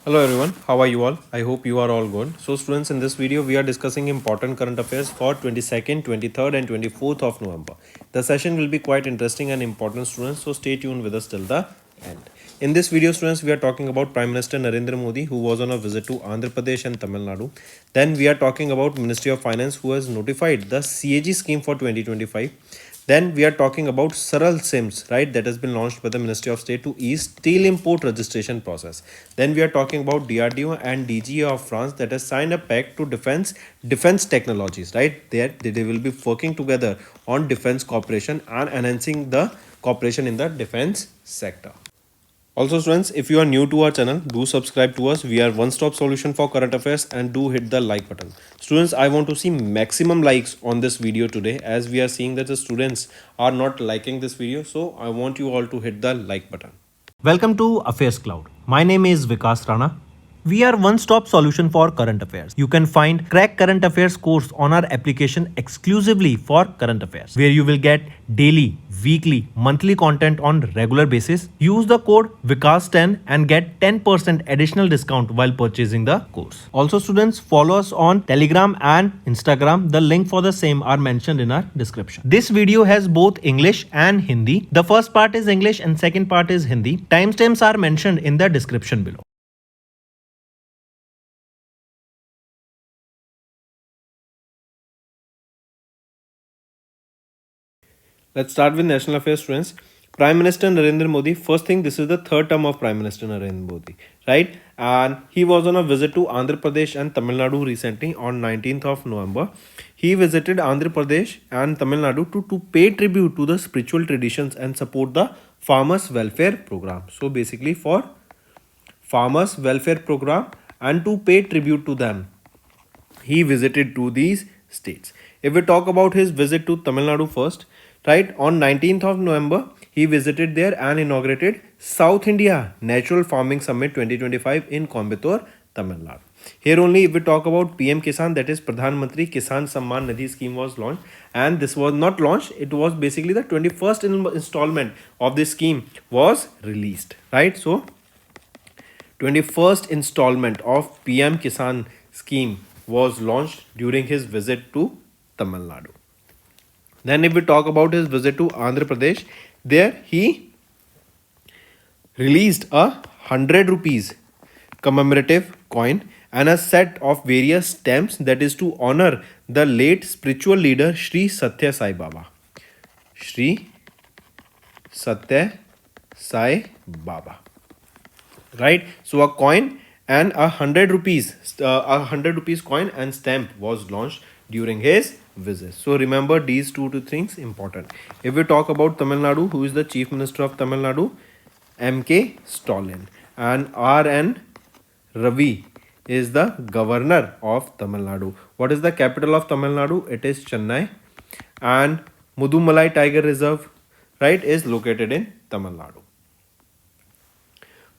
Hello everyone, how are you all? I hope you are all good. So students, in this video we are discussing important current affairs for 22nd, 23rd and 24th of November. The session will be quite interesting and important students, so stay tuned with us till the end. In this video students, we are talking about Prime Minister Narendra Modi, who was on a visit to Andhra Pradesh and Tamil Nadu. Then we are talking about Ministry of Finance, who has notified the CAG scheme for 2025. Then we are talking about Saral Sims, right, that has been launched by the Ministry of State to ease steel import registration process. Then we are talking about DRDO and DGA of France that has signed a pact to defense technologies, right? They will be working together on defense cooperation and enhancing the cooperation in the defense sector. Also students, if you are new to our channel, do subscribe to us. We are one-stop solution for current affairs and do hit the like button. Students, I want to see maximum likes on this video today, as we are seeing that the students are not liking this video. So I want you all to hit the like button. Welcome to Affairs Cloud. My name is Vikas Rana. We are one-stop solution for current affairs. You can find Crack Current Affairs course on our application exclusively for current affairs, where you will get daily, weekly, monthly content on regular basis. Use the code VIKAS10 and get 10% additional discount while purchasing the course. Also students, follow us on Telegram and Instagram. The link for the same are mentioned in our description. This video has both English and Hindi. The first part is English and second part is Hindi. Timestamps are mentioned in the description below. Let's start with national affairs students. Prime Minister Narendra Modi, first thing, this is the third term of Prime Minister Narendra Modi, right? And he was on a visit to Andhra Pradesh and Tamil Nadu recently on 19th of November. He visited Andhra Pradesh and Tamil Nadu to pay tribute to the spiritual traditions and support the farmers welfare program. So basically for farmers welfare program and to pay tribute to them, he visited to these states. If we talk about his visit to Tamil Nadu first, right, on 19th of November, he visited there and inaugurated South India Natural Farming Summit 2025 in Coimbatore, Tamil Nadu. Here only if we talk about PM Kisan, that is Pradhan Mantri Kisan Samman Nidhi scheme was launched, and this was not launched, it was basically the 21st installment of this scheme was released, right? So 21st installment of PM Kisan scheme was launched during his visit to Tamil Nadu. Then if we talk about his visit to Andhra Pradesh, there he released a 100 rupees commemorative coin and a set of various stamps, that is to honor the late spiritual leader Sri Satya Sai Baba. Sri Satya Sai Baba. Right? So a coin and a 100 rupees coin and stamp was launched during his visit. So remember these two things important. If we talk about Tamil Nadu, who is the Chief Minister of Tamil Nadu? M.K. Stalin. And R.N. Ravi is the Governor of Tamil Nadu. What is the capital of Tamil Nadu? It is Chennai. And Mudumalai Tiger Reserve, right, is located in Tamil Nadu.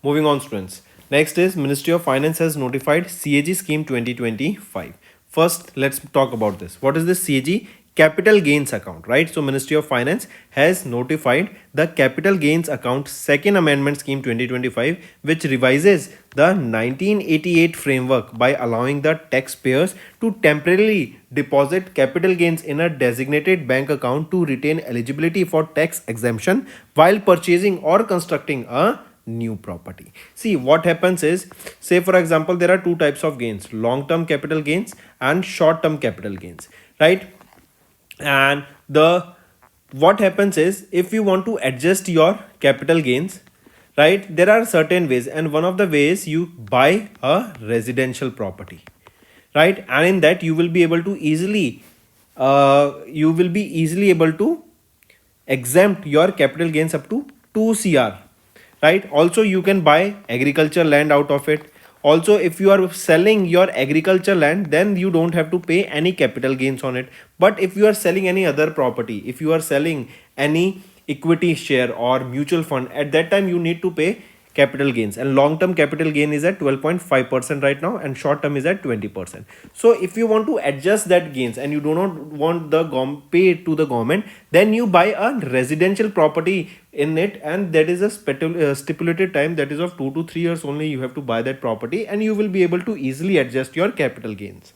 Moving on students. Next is Ministry of Finance has notified CAG scheme 2025. First, let's talk about this. What is this CAG? Capital gains account, right? So Ministry of Finance has notified the capital gains account second amendment scheme 2025, which revises the 1988 framework by allowing the taxpayers to temporarily deposit capital gains in a designated bank account to retain eligibility for tax exemption while purchasing or constructing a new property. See, what happens is, say for example, there are two types of gains: long-term capital gains and short-term capital gains, right? And what happens is, if you want to adjust your capital gains, right, there are certain ways, and one of the ways, you buy a residential property, right? And in that you will be able to easily able to exempt your capital gains up to 2 CR, right? Also you can buy agriculture land out of it. Also, if you are selling your agriculture land, then you don't have to pay any capital gains on it. But if you are selling any other property, if you are selling any equity share or mutual fund, at that time you need to pay capital gains, and long term capital gain is at 12.5% right now, and short term is at 20%. So if you want to adjust that gains and you do not want the pay to the government, then you buy a residential property in it, and that is a stipulated time, that is of 2 to 3 years only you have to buy that property, and you will be able to easily adjust your capital gains.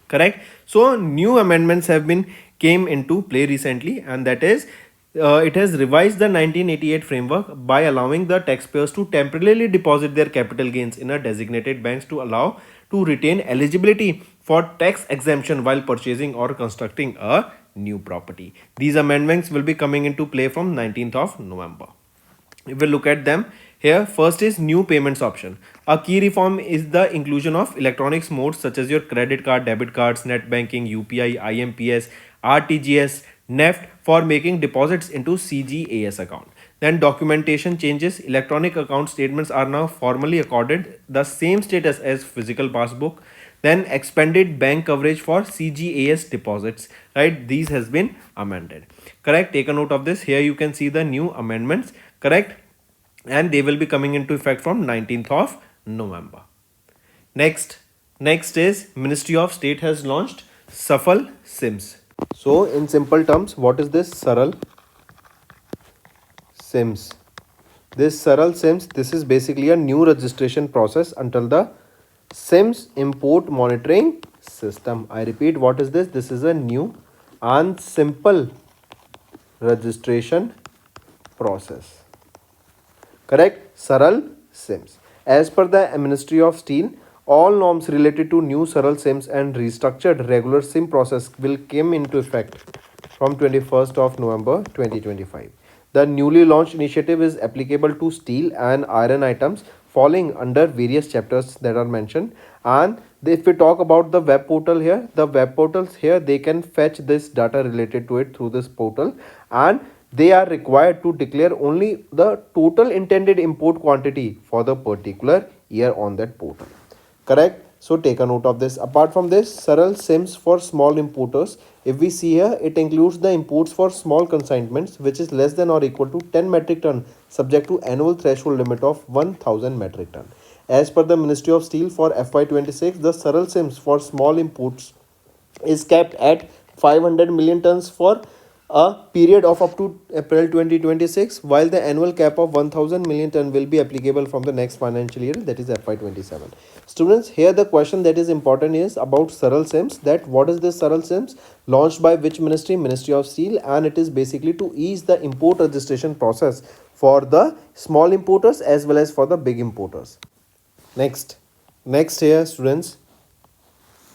Correct. So new amendments have been came into play recently, and that is it has revised the 1988 framework by allowing the taxpayers to temporarily deposit their capital gains in a designated banks to allow to retain eligibility for tax exemption while purchasing or constructing a new property. These amendments will be coming into play from 19th of November. If we look at them here, first is new payments option. A key reform is the inclusion of electronics modes such as your credit card, debit cards, net banking, UPI, IMPS, RTGS, NEFT for making deposits into CGAS account. Then documentation changes. Electronic account statements are now formally accorded the same status as physical passbook. Then expanded bank coverage for CGAS deposits, right? These has been amended. Correct. Take a note of this. Here you can see the new amendments. Correct. And they will be coming into effect from 19th of November. Next is Ministry of State has launched Safal SIMS. So in simple terms, what is this Saral SIMS? This Saral SIMS, this is basically a new registration process until the SIMS import monitoring system. I repeat, what is this? This is a new and simple registration process. Correct. Saral SIMS. As per the Ministry of Steel, all norms related to new Saral SIMS and restructured regular SIM process will come into effect from 21st of November 2025. The newly launched initiative is applicable to steel and iron items falling under various chapters that are mentioned. And if we talk about the web portal here, the web portals here, they can fetch this data related to it through this portal, and they are required to declare only the total intended import quantity for the particular year on that portal. Correct. So take a note of this. Apart from this, Saral SIMS for small importers, if we see here, it includes the imports for small consignments which is less than or equal to 10 metric ton subject to annual threshold limit of 1000 metric ton. As per the Ministry of Steel for FY26, the Saral SIMS for small imports is kept at 500 million tons for a period of up to April 2026, while the annual cap of 1000 million ton will be applicable from the next financial year, that is FY27. Students, here the question that is important is about Saral SIMS, that what is this Saral SIMS, launched by which ministry? Ministry of Steel, and it is basically to ease the import registration process for the small importers as well as for the big importers. Next here, students,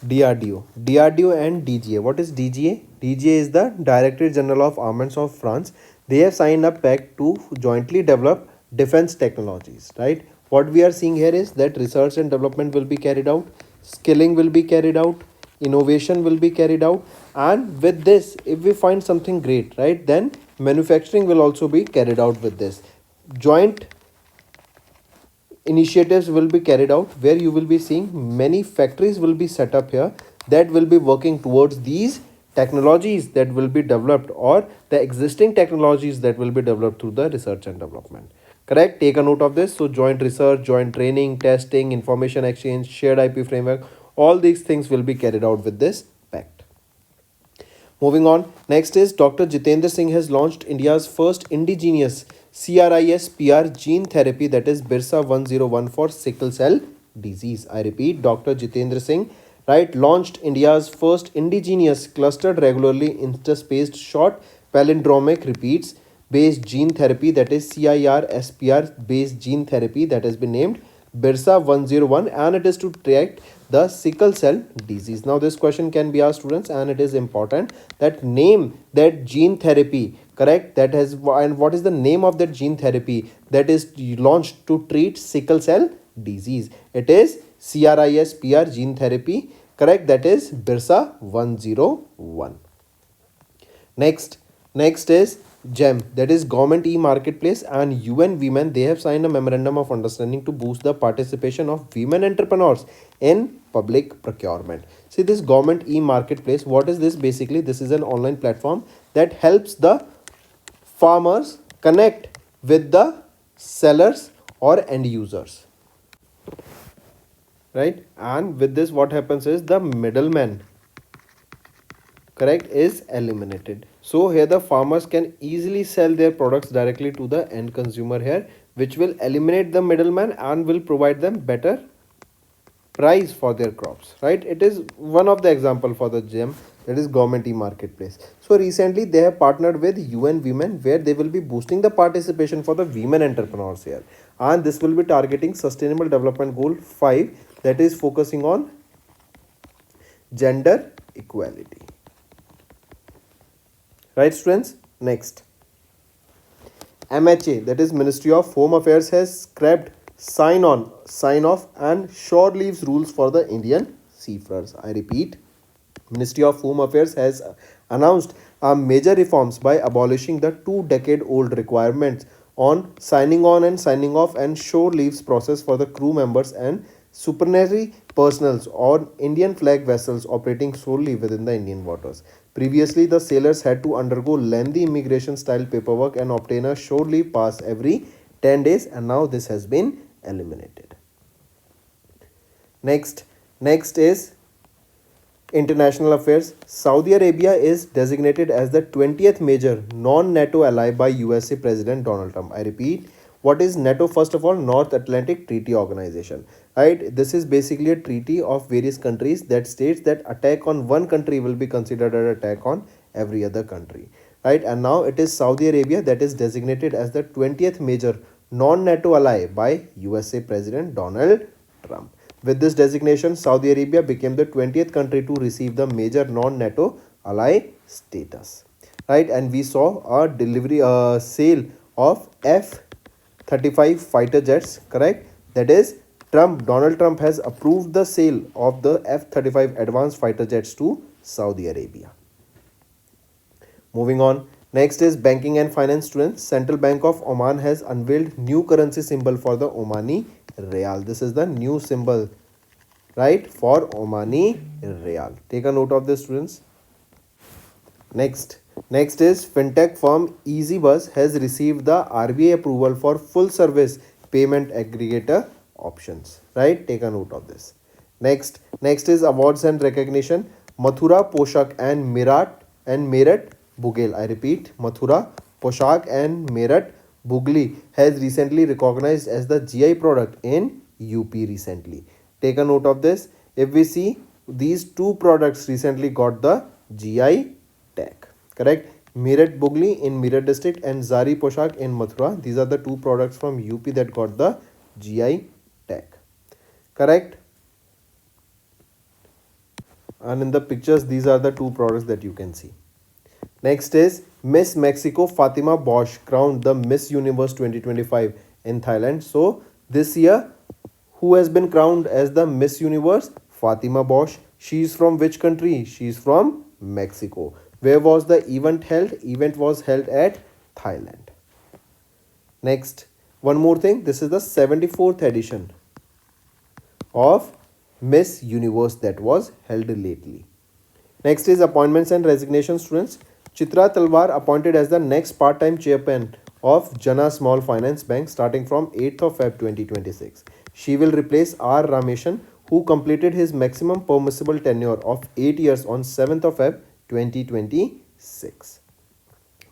DRDO and DGA. What is DGA? DGA is the Directorate General of Armaments of France. They have signed a pact to jointly develop defense technologies, right? What we are seeing here is that research and development will be carried out, skilling will be carried out, innovation will be carried out, and with this, if we find something great, right, then manufacturing will also be carried out with this. Joint initiatives will be carried out where you will be seeing many factories will be set up here that will be working towards these technologies that will be developed, or the existing technologies that will be developed through the research and development. Correct. Take a note of this. So joint research, joint training, testing, information exchange, shared IP framework, all these things will be carried out with this pact. Moving on, next is Dr. Jitendra Singh has launched India's first indigenous CRISPR gene therapy, that is Birsa 101 for sickle cell disease. I repeat, Dr. Jitendra Singh, right, launched India's first indigenous clustered regularly interspaced short palindromic repeats based gene therapy, that is CRISPR based gene therapy, that has been named Birsa 101, and it is to treat the sickle cell disease. Now this question can be asked, students, and it is important that name that gene therapy. Correct. That has, and what is the name of that gene therapy that is launched to treat sickle cell disease? It is CRISPR gene therapy. Correct. That is Birsa 101. Next is GEM, that is Government e-Marketplace, and UN Women, they have signed a memorandum of understanding to boost the participation of women entrepreneurs in public procurement. See, this Government e-Marketplace, what is this? Basically, this is an online platform that helps the farmers connect with the sellers or end users, right? And with this what happens is the middleman, correct, is eliminated. So here the farmers can easily sell their products directly to the end consumer here, which will eliminate the middleman and will provide them better price for their crops, right? It is one of the example for the gem, that is government e-marketplace. So recently they have partnered with UN Women, where they will be boosting the participation for the women entrepreneurs here, and this will be targeting sustainable development goal 5, that is focusing on gender equality, right students? Next, MHA, that is Ministry of Home Affairs, has scrapped sign on, sign off, and shore leaves rules for the Indian seafarers. I repeat, Ministry of Home Affairs has announced a major reforms by abolishing the 2-decade-old requirements on signing on and signing off and shore leaves process for the crew members and supernumerary personnel on Indian flag vessels operating solely within the Indian waters. Previously, the sailors had to undergo lengthy immigration style paperwork and obtain a shore leave pass every 10 days, and now this has been eliminated. Next is international affairs. Saudi Arabia is designated as the 20th major non-NATO ally by USA President Donald Trump. I repeat, what is NATO? First of all, North Atlantic Treaty Organization, right? This is basically a treaty of various countries that states that attack on one country will be considered an attack on every other country, right? And now it is Saudi Arabia that is designated as the 20th major non-NATO ally by USA President Donald Trump. With this designation, Saudi Arabia became the 20th country to receive the major non-NATO ally status, right? And we saw a sale of F-35 fighter jets, correct? That is, Donald Trump has approved the sale of the F-35 advanced fighter jets to Saudi Arabia. Moving on. Next is banking and finance students. Central Bank of Oman has unveiled new currency symbol for the Omani Real. This is the new symbol, right, for Omani Real. Take a note of this, students. Next is fintech firm EasyBuzz has received the RBI approval for full service payment aggregator options, right? Take a note of this. Next is awards and recognition. Mathura Poshak and Meerut Bugel. I repeat, Mathura Poshak and Meerut Bugli has recently recognized as the GI product in UP recently. Take a note of this. If we see, these two products recently got the GI tag, correct? Meerut Bugli in Meerut district and Zari Poshak in Mathura. These are the two products from UP that got the GI tag, correct? And in the pictures, these are the two products that you can see. Next is Miss Mexico Fatima Bosch crowned the Miss Universe 2025 in Thailand. So this year, who has been crowned as the Miss Universe? Fatima Bosch. She is from which country? She is from Mexico. Where was the event held? Event was held at Thailand. Next, one more thing. This is the 74th edition of Miss Universe that was held lately. Next is appointments and resignation, students. Chitra Talwar appointed as the next part-time chairman of Jana Small Finance Bank starting from 8th of Feb 2026. She will replace R. Rameshan, who completed his maximum permissible tenure of 8 years on 7th of Feb 2026.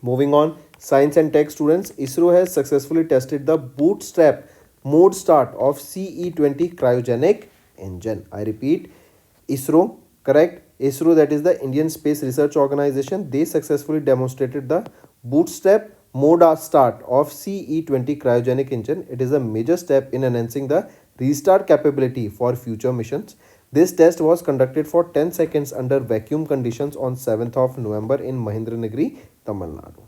Moving on, science and tech students. ISRO has successfully tested the bootstrap mode start of CE-20 cryogenic engine. I repeat, ISRO, correct? ISRO, that is the Indian Space Research Organization, they successfully demonstrated the bootstrap mode start of CE-20 cryogenic engine. It is a major step in enhancing the restart capability for future missions. This test was conducted for 10 seconds under vacuum conditions on 7th of November in Mahendranagar, Tamil Nadu.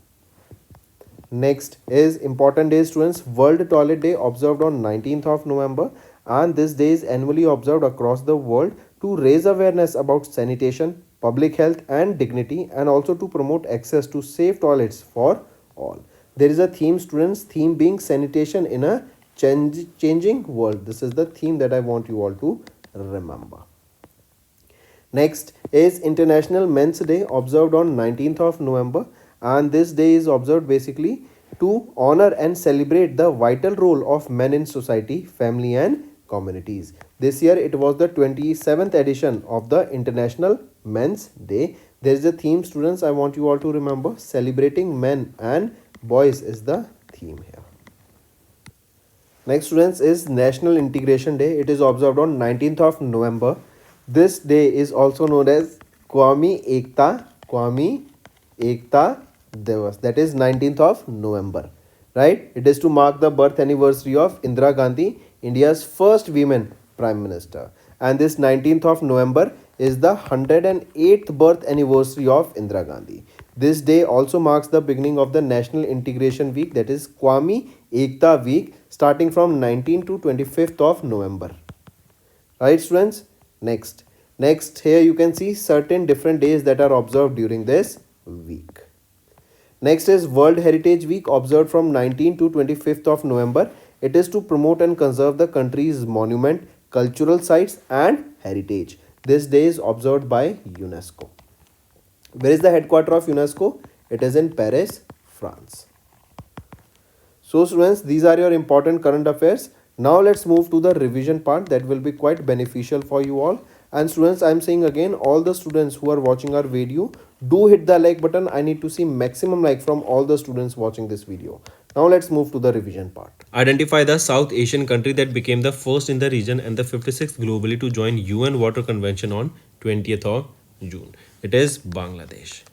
Next is important day, students. World Toilet Day observed on 19th of November, and this day is annually observed across the world to raise awareness about sanitation, public health and dignity, and also to promote access to safe toilets for all. There is a theme, students, theme being sanitation in a changing world. This is the theme that I want you all to remember. Next is International Men's Day observed on 19th of November, and this day is observed basically to honor and celebrate the vital role of men in society, family, and communities. This year it was the 27th edition of the International Men's Day. There is a theme, students, I want you all to remember. Celebrating men and boys is the theme here. Next, students, is National Integration Day. It is observed on 19th of November. This day is also known as Kwame Ekta Divas. That is 19th of November. Right? It is to mark the birth anniversary of Indira Gandhi, India's first women Prime Minister. And this 19th of November is the 108th birth anniversary of Indira Gandhi. This day also marks the beginning of the National Integration Week, that is Kwame Ekta Week, starting from 19th to 25th of November. Right, students? Next here you can see certain different days that are observed during this week. Next is World Heritage Week, observed from 19th to 25th of November. It is to promote and conserve the country's monument, cultural sites and heritage. This day is observed by UNESCO. Where is the headquarters of UNESCO? It is in Paris, France. So students, these are your important current affairs. Now let's move to the revision part that will be quite beneficial for you all. And students, I am saying again, all the students who are watching our video, do hit the like button. I need to see maximum like from all the students watching this video. Now let's move to the revision part. Identify the South Asian country that became the first in the region and the 56th globally to join UN Water Convention on 20th of June. It is Bangladesh.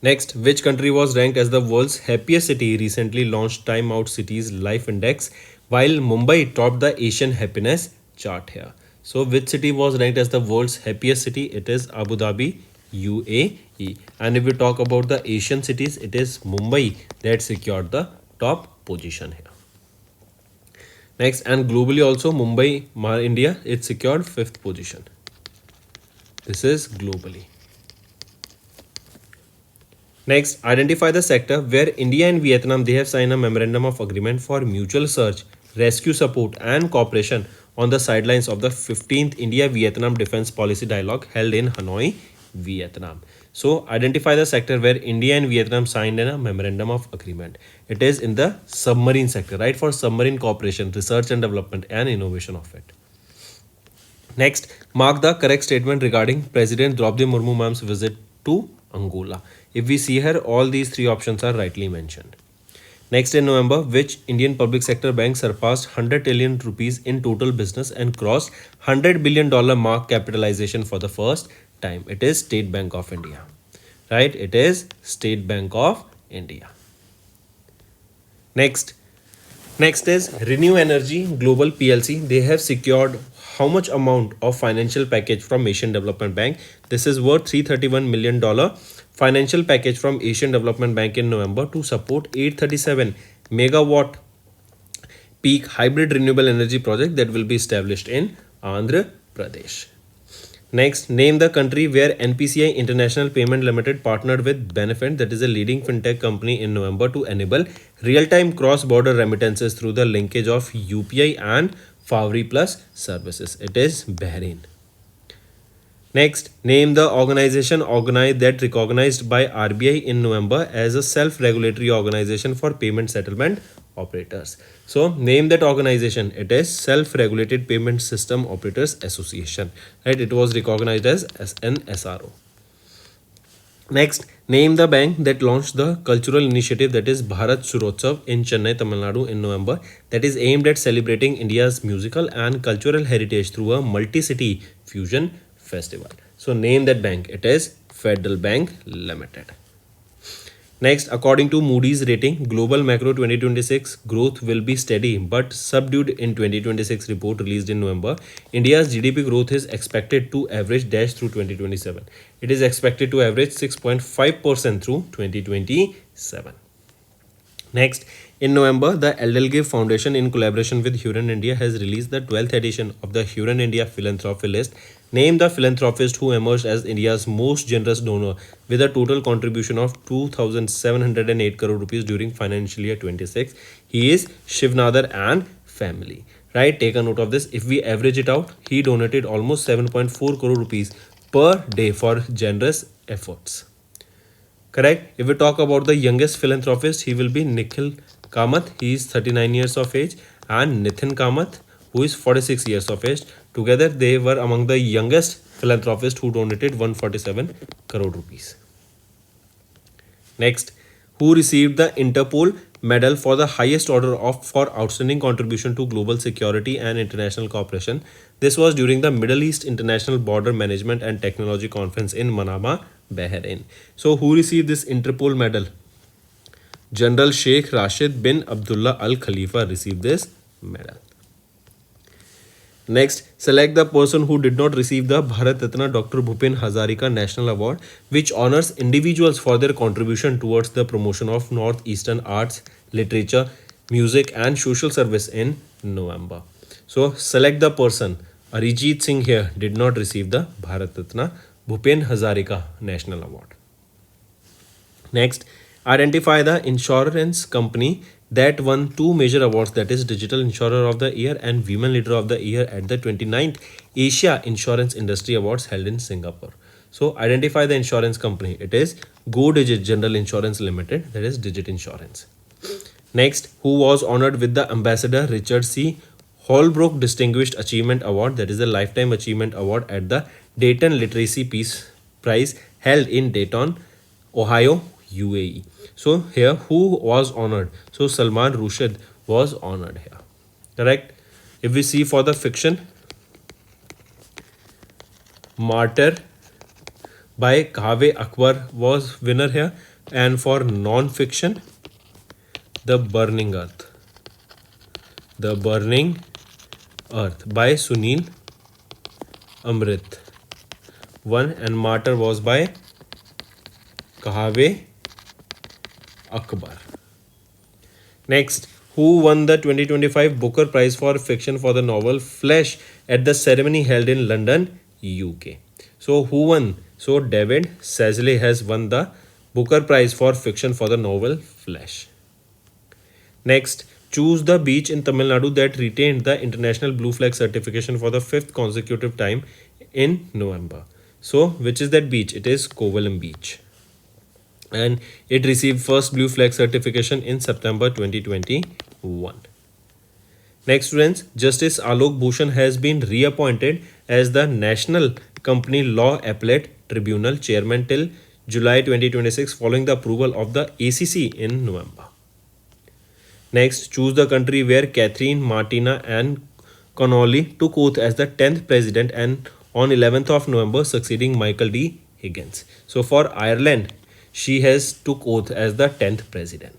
Next, which country was ranked as the world's happiest city? Recently launched Time Out Cities Life Index, while Mumbai topped the Asian happiness chart here. So which city was ranked as the world's happiest city? It is Abu Dhabi, UAE. And if we talk about the Asian cities, it is Mumbai that secured the top position here. Next, and globally also Mumbai, India, it secured 5th position. This is globally. Next, identify the sector where India and Vietnam, they have signed a memorandum of agreement for mutual search, rescue support and cooperation on the sidelines of the 15th India-Vietnam Defense Policy Dialogue held in Hanoi, Vietnam. So, identify the sector where India and Vietnam signed a memorandum of agreement. It is in the submarine sector, right? For submarine cooperation, research and development and innovation of it. Next, mark the correct statement regarding President Draupadi Murmu ma'am's visit to Angola. If we see here, all these three options are rightly mentioned. Next, in November, which Indian public sector bank surpassed 100 trillion rupees in total business and crossed $100 billion mark capitalization for the first time? It is State Bank of India. Right? It is State Bank of India. Next is Renew Energy Global PLC. They have secured how much amount of financial package from Asian Development Bank? This is worth $331 million financial package from Asian Development Bank in November to support 837 megawatt peak hybrid renewable energy project that will be established in Andhra Pradesh. Next, name the country where NPCI International Payment Limited partnered with Benefit, that is a leading fintech company, in November to enable real-time cross-border remittances through the linkage of UPI and Fawry Plus services. It is Bahrain. Next, name the organization that recognized by RBI in November as a self-regulatory organization for payment settlement operators. So, name that organization. It is Self-Regulated Payment System Operators Association. Right? It was recognized as an SRO. Next, name the bank that launched the cultural initiative, that is Bharat Surotsav in Chennai, Tamil Nadu in November, that is aimed at celebrating India's musical and cultural heritage through a multi-city fusion festival. So name that bank. It is Federal Bank Limited. Next, according to Moody's rating, global macro 2026 growth will be steady but subdued in 2026 report released in November. India's GDP growth is expected to average dash through 2027. It is expected to average 6.5% through 2027. Next, in November, the Edelgive Foundation in collaboration with Huron India has released the 12th edition of the Huron India Philanthropy List. Name the philanthropist who emerged as India's most generous donor with a total contribution of 2,708 crore rupees during financial year 26. He is Shivnadar and family. Right? Take a note of this. If we average it out, he donated almost 7.4 crore rupees per day for generous efforts. Correct. If we talk about the youngest philanthropist, he will be Nikhil Kamath. He is 39 years of age, and Nitin Kamath, who is 46 years of age. Together, they were among the youngest philanthropists who donated 147 crore rupees. Next, who received the Interpol Medal for the highest order of for outstanding contribution to global security and international cooperation. This was during the Middle East International Border Management and Technology Conference in Manama, Bahrain. So, who received this Interpol medal? General Sheikh Rashid bin Abdullah Al Khalifa received this medal. Next, select the person who did not receive the Bharat Ratna Dr. Bhupen Hazarika National Award, which honors individuals for their contribution towards the promotion of Northeastern arts, literature, music, and social service in November. So, select the person. Arijit Singh here did not receive the Bharat Ratna Bhupen Hazarika National Award. Next, identify the insurance company that won two major awards, that is Digital Insurer of the Year and Women Leader of the Year at the 29th Asia Insurance Industry Awards held in Singapore. So identify the insurance company. It is Go Digit General Insurance Limited, that is Digit Insurance. Next, who was honored with the Ambassador Richard C. Holbrook Distinguished Achievement Award, that is the Lifetime Achievement Award at the Dayton Literacy Peace Prize held in Dayton, Ohio, UAE. So here who was honored? So Salman Rushdie was honored here. Correct. If we see for the fiction, Martyr by Kaveh Akbar was winner here, and for non-fiction, The Burning Earth. The Burning Earth by Sunil Amrit won, and Martyr was by Kaveh Akbar. Next, who won the 2025 Booker Prize for Fiction for the novel Flesh at the ceremony held in London, UK? So, who won? So, David Sasley has won the Booker Prize for Fiction for the novel Flesh. Next, choose the beach in Tamil Nadu that retained the International Blue Flag certification for the 5th consecutive time in November. So, which is that beach? It is Kovalam Beach, and it received first blue flag certification in September 2021. Next, students, Justice Alok Bhushan has been reappointed as the National Company Law Appellate Tribunal chairman till July 2026 following the approval of the ACC in November. Next, choose the country where Catherine Martina and Connolly took oath as the 10th president and on 11th of November succeeding Michael D. Higgins. So for Ireland, she has took oath as the 10th president.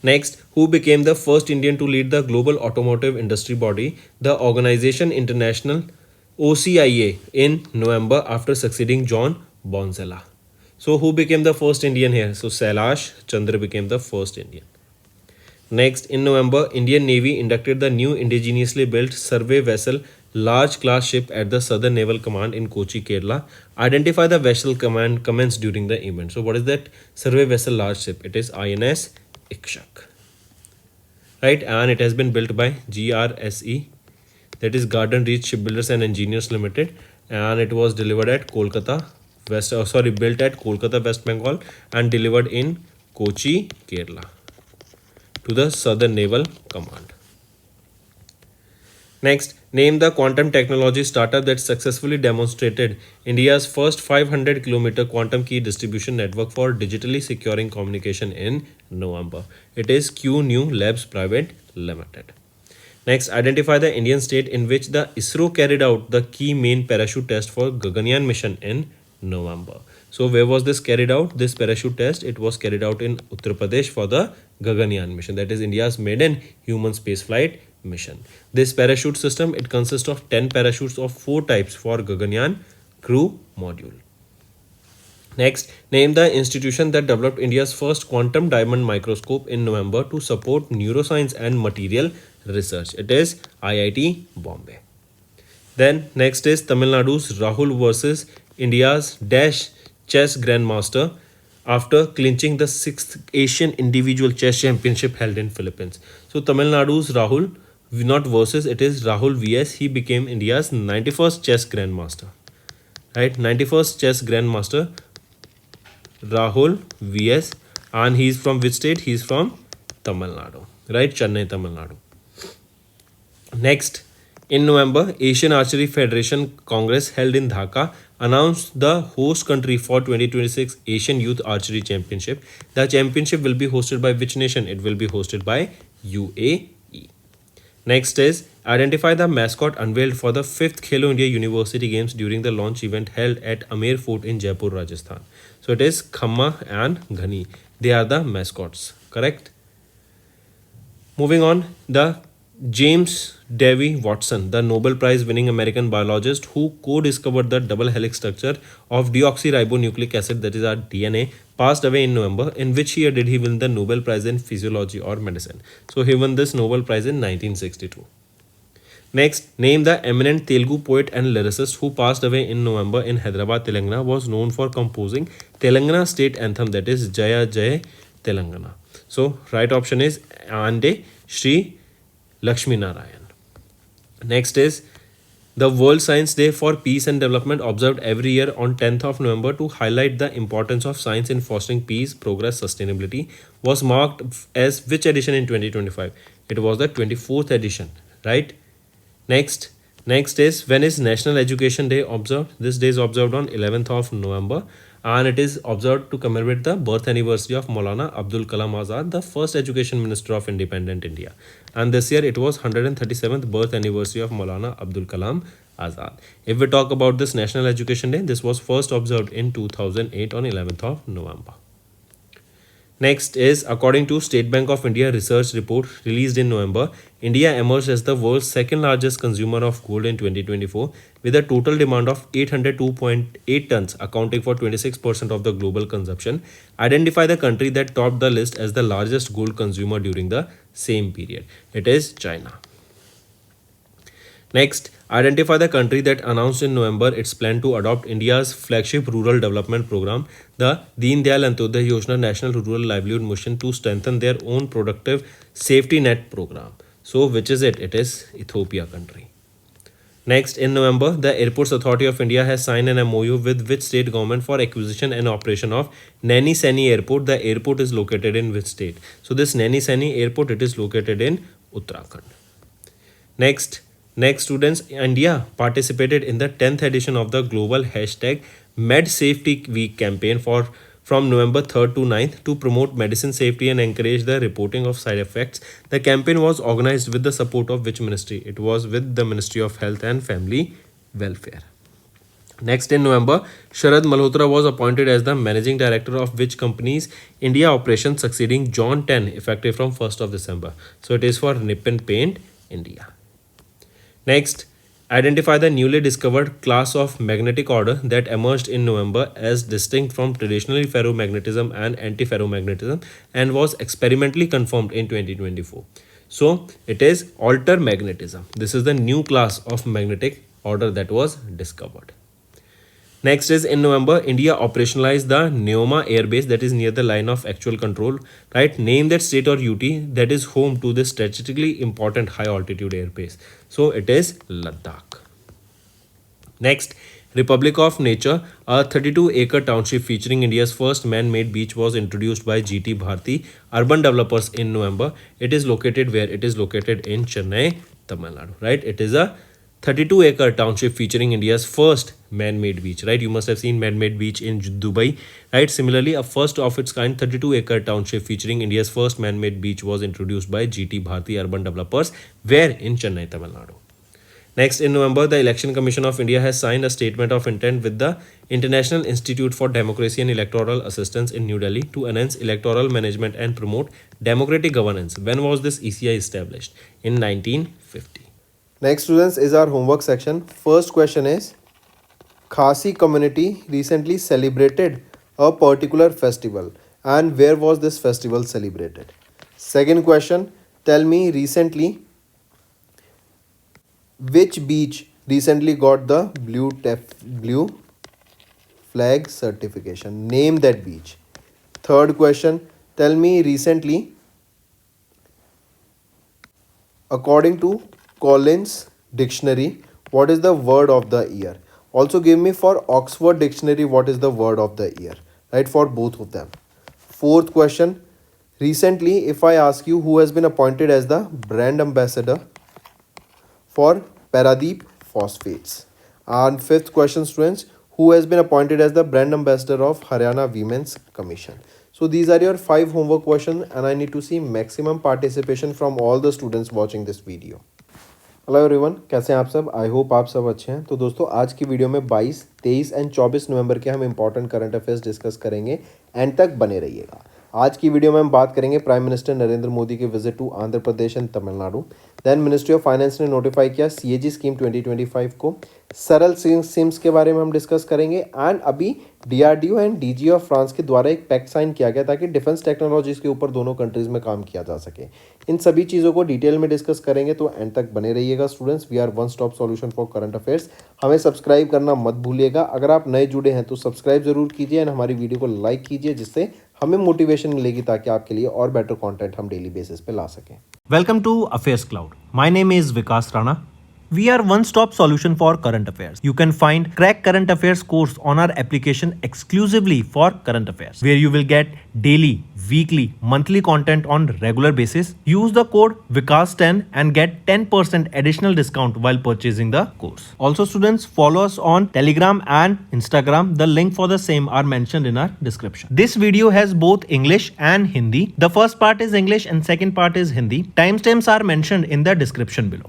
Next, who became the first Indian to lead the global automotive industry body, the Organization International OCIA, in November after succeeding John Bonzella. So who became the first Indian here? So Sailash Chandra became the first Indian. Next, in November, Indian Navy inducted the new indigenously built survey vessel large class ship at the Southern Naval Command in Kochi, Kerala. Identify the vessel command commenced during the event. So what is that survey vessel large ship? It is INS Ikshak. Right, and it has been built by GRSE, that is Garden Reach Shipbuilders and Engineers Limited, and it was delivered at built at Kolkata, West Bengal, and delivered in Kochi, Kerala, to the Southern Naval Command. Next, name the quantum technology startup that successfully demonstrated India's first 500-kilometer quantum key distribution network for digitally securing communication in November. It is QNew Labs Private Limited. Next, identify the Indian state in which the ISRO carried out the key main parachute test for Gaganyaan mission in November. So where was this carried out? This parachute test, it was carried out in Uttar Pradesh for the Gaganyaan mission, that is India's maiden human spaceflight mission. This parachute system, it consists of 10 parachutes of 4 types for Gaganyaan crew module. Next, name the institution that developed India's first quantum diamond microscope in November to support neuroscience and material research. It is IIT Bombay. Then next is Tamil Nadu's Rahul versus India's dash chess grandmaster after clinching the 6th Asian Individual Chess Championship held in Philippines. So Tamil Nadu's Rahul, not versus, it is Rahul vs. He became India's 91st chess grandmaster. Right, 91st chess grandmaster Rahul VS, and he's from which state? He's from Tamil Nadu, right? Chennai, Tamil Nadu. Next, in November, Asian Archery Federation Congress held in Dhaka announced the host country for 2026 Asian Youth Archery Championship. The championship will be hosted by which nation? It will be hosted by UAE. Next is identify the mascot unveiled for the 5th Khelo India University Games during the launch event held at Amer Fort in Jaipur, Rajasthan. So it is Khamma and Ghani. They are the mascots, correct? Moving on, the James Davy Watson, the Nobel Prize winning American biologist who co-discovered the double helix structure of deoxyribonucleic acid, that is our DNA, passed away in November. In which year did he win the Nobel Prize in Physiology or Medicine? So he won this Nobel Prize in 1962. Next, name the eminent Telugu poet and lyricist who passed away in November in Hyderabad, Telangana, was known for composing Telangana state anthem, that is Jaya Jaya Telangana. So right option is Ande Shri Lakshmi Narayan. Next is the World Science Day for Peace and Development, observed every year on 10th of November to highlight the importance of science in fostering peace, progress, sustainability, was marked as which edition in 2025? It was the 24th edition, right? Next is when is National Education Day observed? This day is observed on 11th of November, and it is observed to commemorate the birth anniversary of Maulana Abdul Kalam Azad, the first education minister of independent India. And this year it was 137th birth anniversary of Maulana Abdul Kalam Azad. If we talk about this National Education Day, this was first observed in 2008 on 11th of November. Next is, according to State Bank of India research report released in November, India emerged as the world's second largest consumer of gold in 2024 with a total demand of 802.8 tons, accounting for 26% of the global consumption. Identify the country that topped the list as the largest gold consumer during the same period. It is China. Next, identify the country that announced in November its plan to adopt India's flagship rural development program, the Deen Dayal Antyodaya Yojana National Rural Livelihood Mission, to strengthen their own productive safety net program. So, which is it? It is Ethiopia country. Next, in November, the Airports Authority of India has signed an MOU with which state government for acquisition and operation of Naini Saini Airport. The airport is located in which state? So, this Naini Saini Airport, it is located in Uttarakhand. Next students, India participated in the 10th edition of the global hashtag MedSafety Week campaign from November 3rd to 9th to promote medicine safety and encourage the reporting of side effects. The campaign was organized with the support of which ministry? It was with the Ministry of Health and Family Welfare. Next, in November, Sharad Malhotra was appointed as the managing director of which company's India operations, succeeding John Ten, effective from 1st of December. So it is for Nippon Paint India. Next, identify the newly discovered class of magnetic order that emerged in November as distinct from traditionally ferromagnetism and antiferromagnetism and was experimentally confirmed in 2024. So, it is altermagnetism. This is the new class of magnetic order that was discovered. Next is, in November, India operationalized the Neoma Air Base, that is near the line of actual control, right? Name that state or UT that is home to this strategically important high altitude airbase. So it is Ladakh. Next, Republic of Nature, a 32-acre township featuring India's first man-made beach, was introduced by GT Bharti urban developers in November. It is located where? It is located in Chennai, Tamil Nadu, right? It is a 32-acre township featuring India's first man-made beach, right? You must have seen man-made beach in Dubai, right? Similarly, a first of its kind 32-acre township featuring India's first man-made beach was introduced by GT Bharti urban developers, where? In Chennai, Tamil Nadu. Next, in November, the Election Commission of India has signed a statement of intent with the International Institute for Democracy and Electoral Assistance in New Delhi to enhance electoral management and promote democratic governance. When was this ECI established? In 1950. Next, students, is our homework section. First question is, Khasi community recently celebrated a particular festival, and where was this festival celebrated? Second question, tell me recently which beach recently got the blue flag certification. Name that beach. Third question, tell me recently, according to Collins Dictionary, what is the word of the year? Also give me for Oxford Dictionary what is the word of the year, right, for both of them. Fourth question, recently if I ask you who has been appointed as the brand ambassador for Paradeep Phosphates. And fifth question, students, who has been appointed as the brand ambassador of Haryana Women's Commission. So these are your 5 homework questions and I need to see maximum participation from all the students watching this video. Hello everyone, कैसे हैं आप सब? I hope आप सब अच्छे हैं। तो दोस्तों, आज की वीडियो में 22, 23 एंड 24 नवंबर के हम इंपॉर्टेंट करंट अफेयर्स डिस्कस करेंगे। एंड तक बने रहिएगा। आज की वीडियो में हम बात करेंगे प्राइम मिनिस्टर नरेंद्र मोदी के visit to Andhra Pradesh and Tamil Nadu. Then ministry of finance ने नोटिफाई किया सीएजी स्कीम 2025 को। सरल सिम्स के बारे में हम डिस्कस करेंगे। एंड अभी DRDO and DG of France के द्वारा एक पैक्ट साइन किया गया ताकि डिफेंस टेक्नोलॉजीज के ऊपर दोनों कंट्रीज में काम किया जा सके। इन सभी चीज़ों को डिटेल में डिस्कस करेंगे, तो एंड तक बने रहिएगा students. We are one stop solution for current affairs. हमें सब्सक्राइब करना मत भूलिएगा। अगर आप नए जुड़े हैं तो सब्सक्राइब जरूर कीजिए एंड हमारी वीडियो को लाइक कीजिए, जिससे हमें मोटिवेशन मिलेगी ताकि आपके लिए और बेटर कंटेंट हम डेली बेसिस पे ला सकें। Welcome to Affairs Cloud. My name is Vikas Rana. We are one-stop solution for current affairs. You can find Crack Current Affairs course on our application exclusively for current affairs, where you will get daily, weekly, monthly content on regular basis. Use the code Vikas10 and get 10% additional discount while purchasing the course. Also, students, follow us on Telegram and Instagram. The link for the same are mentioned in our description. This video has both English and Hindi. The first part is English and second part is Hindi. Timestamps are mentioned in the description below.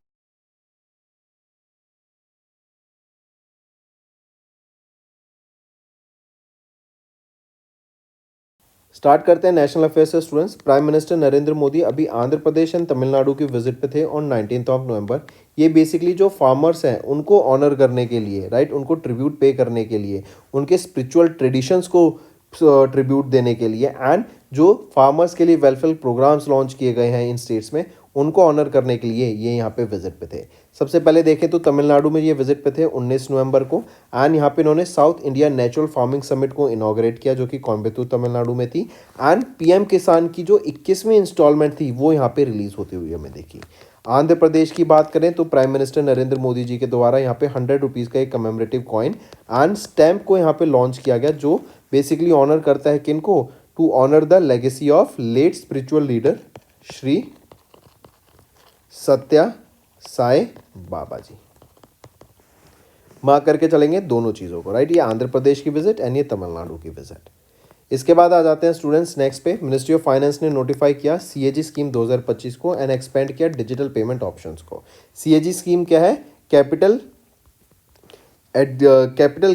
Start करते हैं national affairs से students. Prime minister Narendra Modi अभी Andhra Pradesh and Tamil Nadu की visit पे थे on 19 नवंबर। ये basically जो farmers हैं उनको ऑनर करने के लिए, राइट, उनको ट्रिब्यूट पे करने के लिए, उनके स्पिरिचुअल ट्रेडिशंस को ट्रिब्यूट देने के लिए एंड जो फार्मर्स के लिए वेलफेयर प्रोग्राम्स लॉन्च किए गए हैं इन स्टेट्स में, उनको ऑनर करने के लिए ये यहाँ पे विजिट पे थे। सबसे पहले देखें तो तमिलनाडु में ये विजिट पे थे 19 नवंबर को। एंड यहाँ पे इन्होंने south India natural farming summit को इनॉग्रेट किया, जो कि कोयम्बटूर तमिलनाडु में थी। एंड पीएम किसान की जो 21वीं इंस्टॉलमेंट थी वो यहाँ पे रिलीज होती हुई हमें देखी। आंध्र प्रदेश की बात करें तो प्राइम मिनिस्टर नरेंद्र मोदी जी के द्वारा यहाँ पे 100 रुपीज़ का एक कमेमोरेटिव कॉइन एंड स्टैम्प को यहाँ पे लॉन्च किया गया, जो बेसिकली ऑनर करता है किनको, to honour the legacy of late spiritual leader Shri Satya Sai Baba ji. Mark करके चलेंगे दोनों चीज़ों को, राइट। ये आंध्र प्रदेश की विजिट एंड ये तमिलनाडु की विजिट। इसके बाद आ जाते हैं स्टूडेंट्स नेक्स्ट पे। मिनिस्ट्री ऑफ फाइनेंस ने नोटिफाई किया सीएजी स्कीम 2025 को एंड एक्सपेंड किया डिजिटल पेमेंट ऑप्शंस को। सीएजी स्कीम क्या है? Capital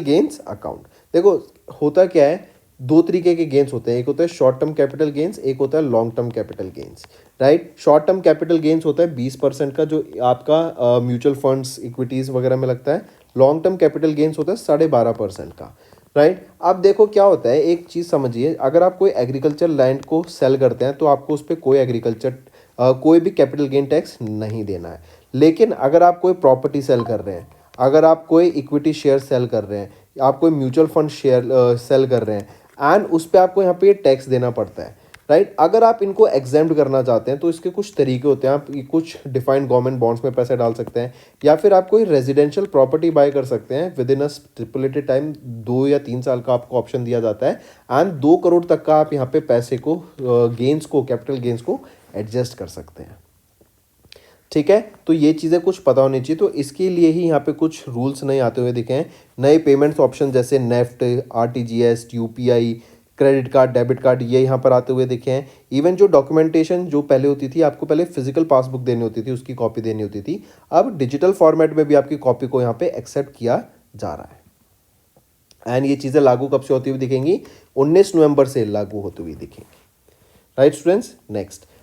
gains account. देखो होता क्या है, दो तरीके के गेन्स होते हैं। एक होता है शॉर्ट टर्म कैपिटल गेन्स, एक होता है long term capital gains, right. Short term capital gains होता है 20% का, जो आपका म्यूचुअल फंड्स, इक्विटीज़ वगैरह में लगता है। लॉन्ग टर्म कैपिटल गेन्स होता है 12.5% का, राइट। अब देखो क्या होता है, एक चीज़ समझिए, अगर आप कोई एग्रीकल्चर लैंड को सेल करते हैं तो आपको उस पर कोई भी कैपिटल गेन टैक्स नहीं देना है। लेकिन अगर आप कोई प्रॉपर्टी सेल कर रहे हैं, अगर आप कोई इक्विटी शेयर सेल कर रहे हैं, आप कोई म्यूचुअल फंड शेयर सेल कर रहे हैं एंड उस पर आपको यहाँ पे टैक्स देना पड़ता है, राइट। अगर आप इनको एग्जेम्प्ट करना चाहते हैं तो इसके कुछ तरीके होते हैं। आप कुछ डिफाइंड गवर्नमेंट बॉन्ड्स में पैसे डाल सकते हैं, या फिर आप कोई रेजिडेंशियल प्रॉपर्टी बाय कर सकते हैं with in a stipulated time. 2 या 3 साल का आपको ऑप्शन दिया जाता है एंड 2 करोड़ तक का आप यहाँ पे पैसे को गेंस को, कैपिटल गेंस को एडजस्ट कर सकते हैं, ठीक है। तो ये चीज़ें कुछ पता होनी चाहिए। तो इसके लिए ही यहाँ पे कुछ रूल्स नए आते हुए दिखे हैं। नए पेमेंट्स ऑप्शन जैसे NEFT, RTGS, UPI, credit card, debit card, ये यहाँ पर आते हुए दिखे हैं। इवन जो डॉक्यूमेंटेशन जो पहले होती थी, आपको पहले फिजिकल पासबुक देनी होती थी, उसकी कॉपी देनी होती थी, अब डिजिटल फॉर्मेट में भी आपकी कॉपी को यहाँ पे एक्सेप्ट किया जा रहा है। एंड ये चीज़ें लागू कब से होती हुई दिखेंगी? 19 नवंबर से लागू होती हुई दिखेंगी, राइट स्टूडेंट्स।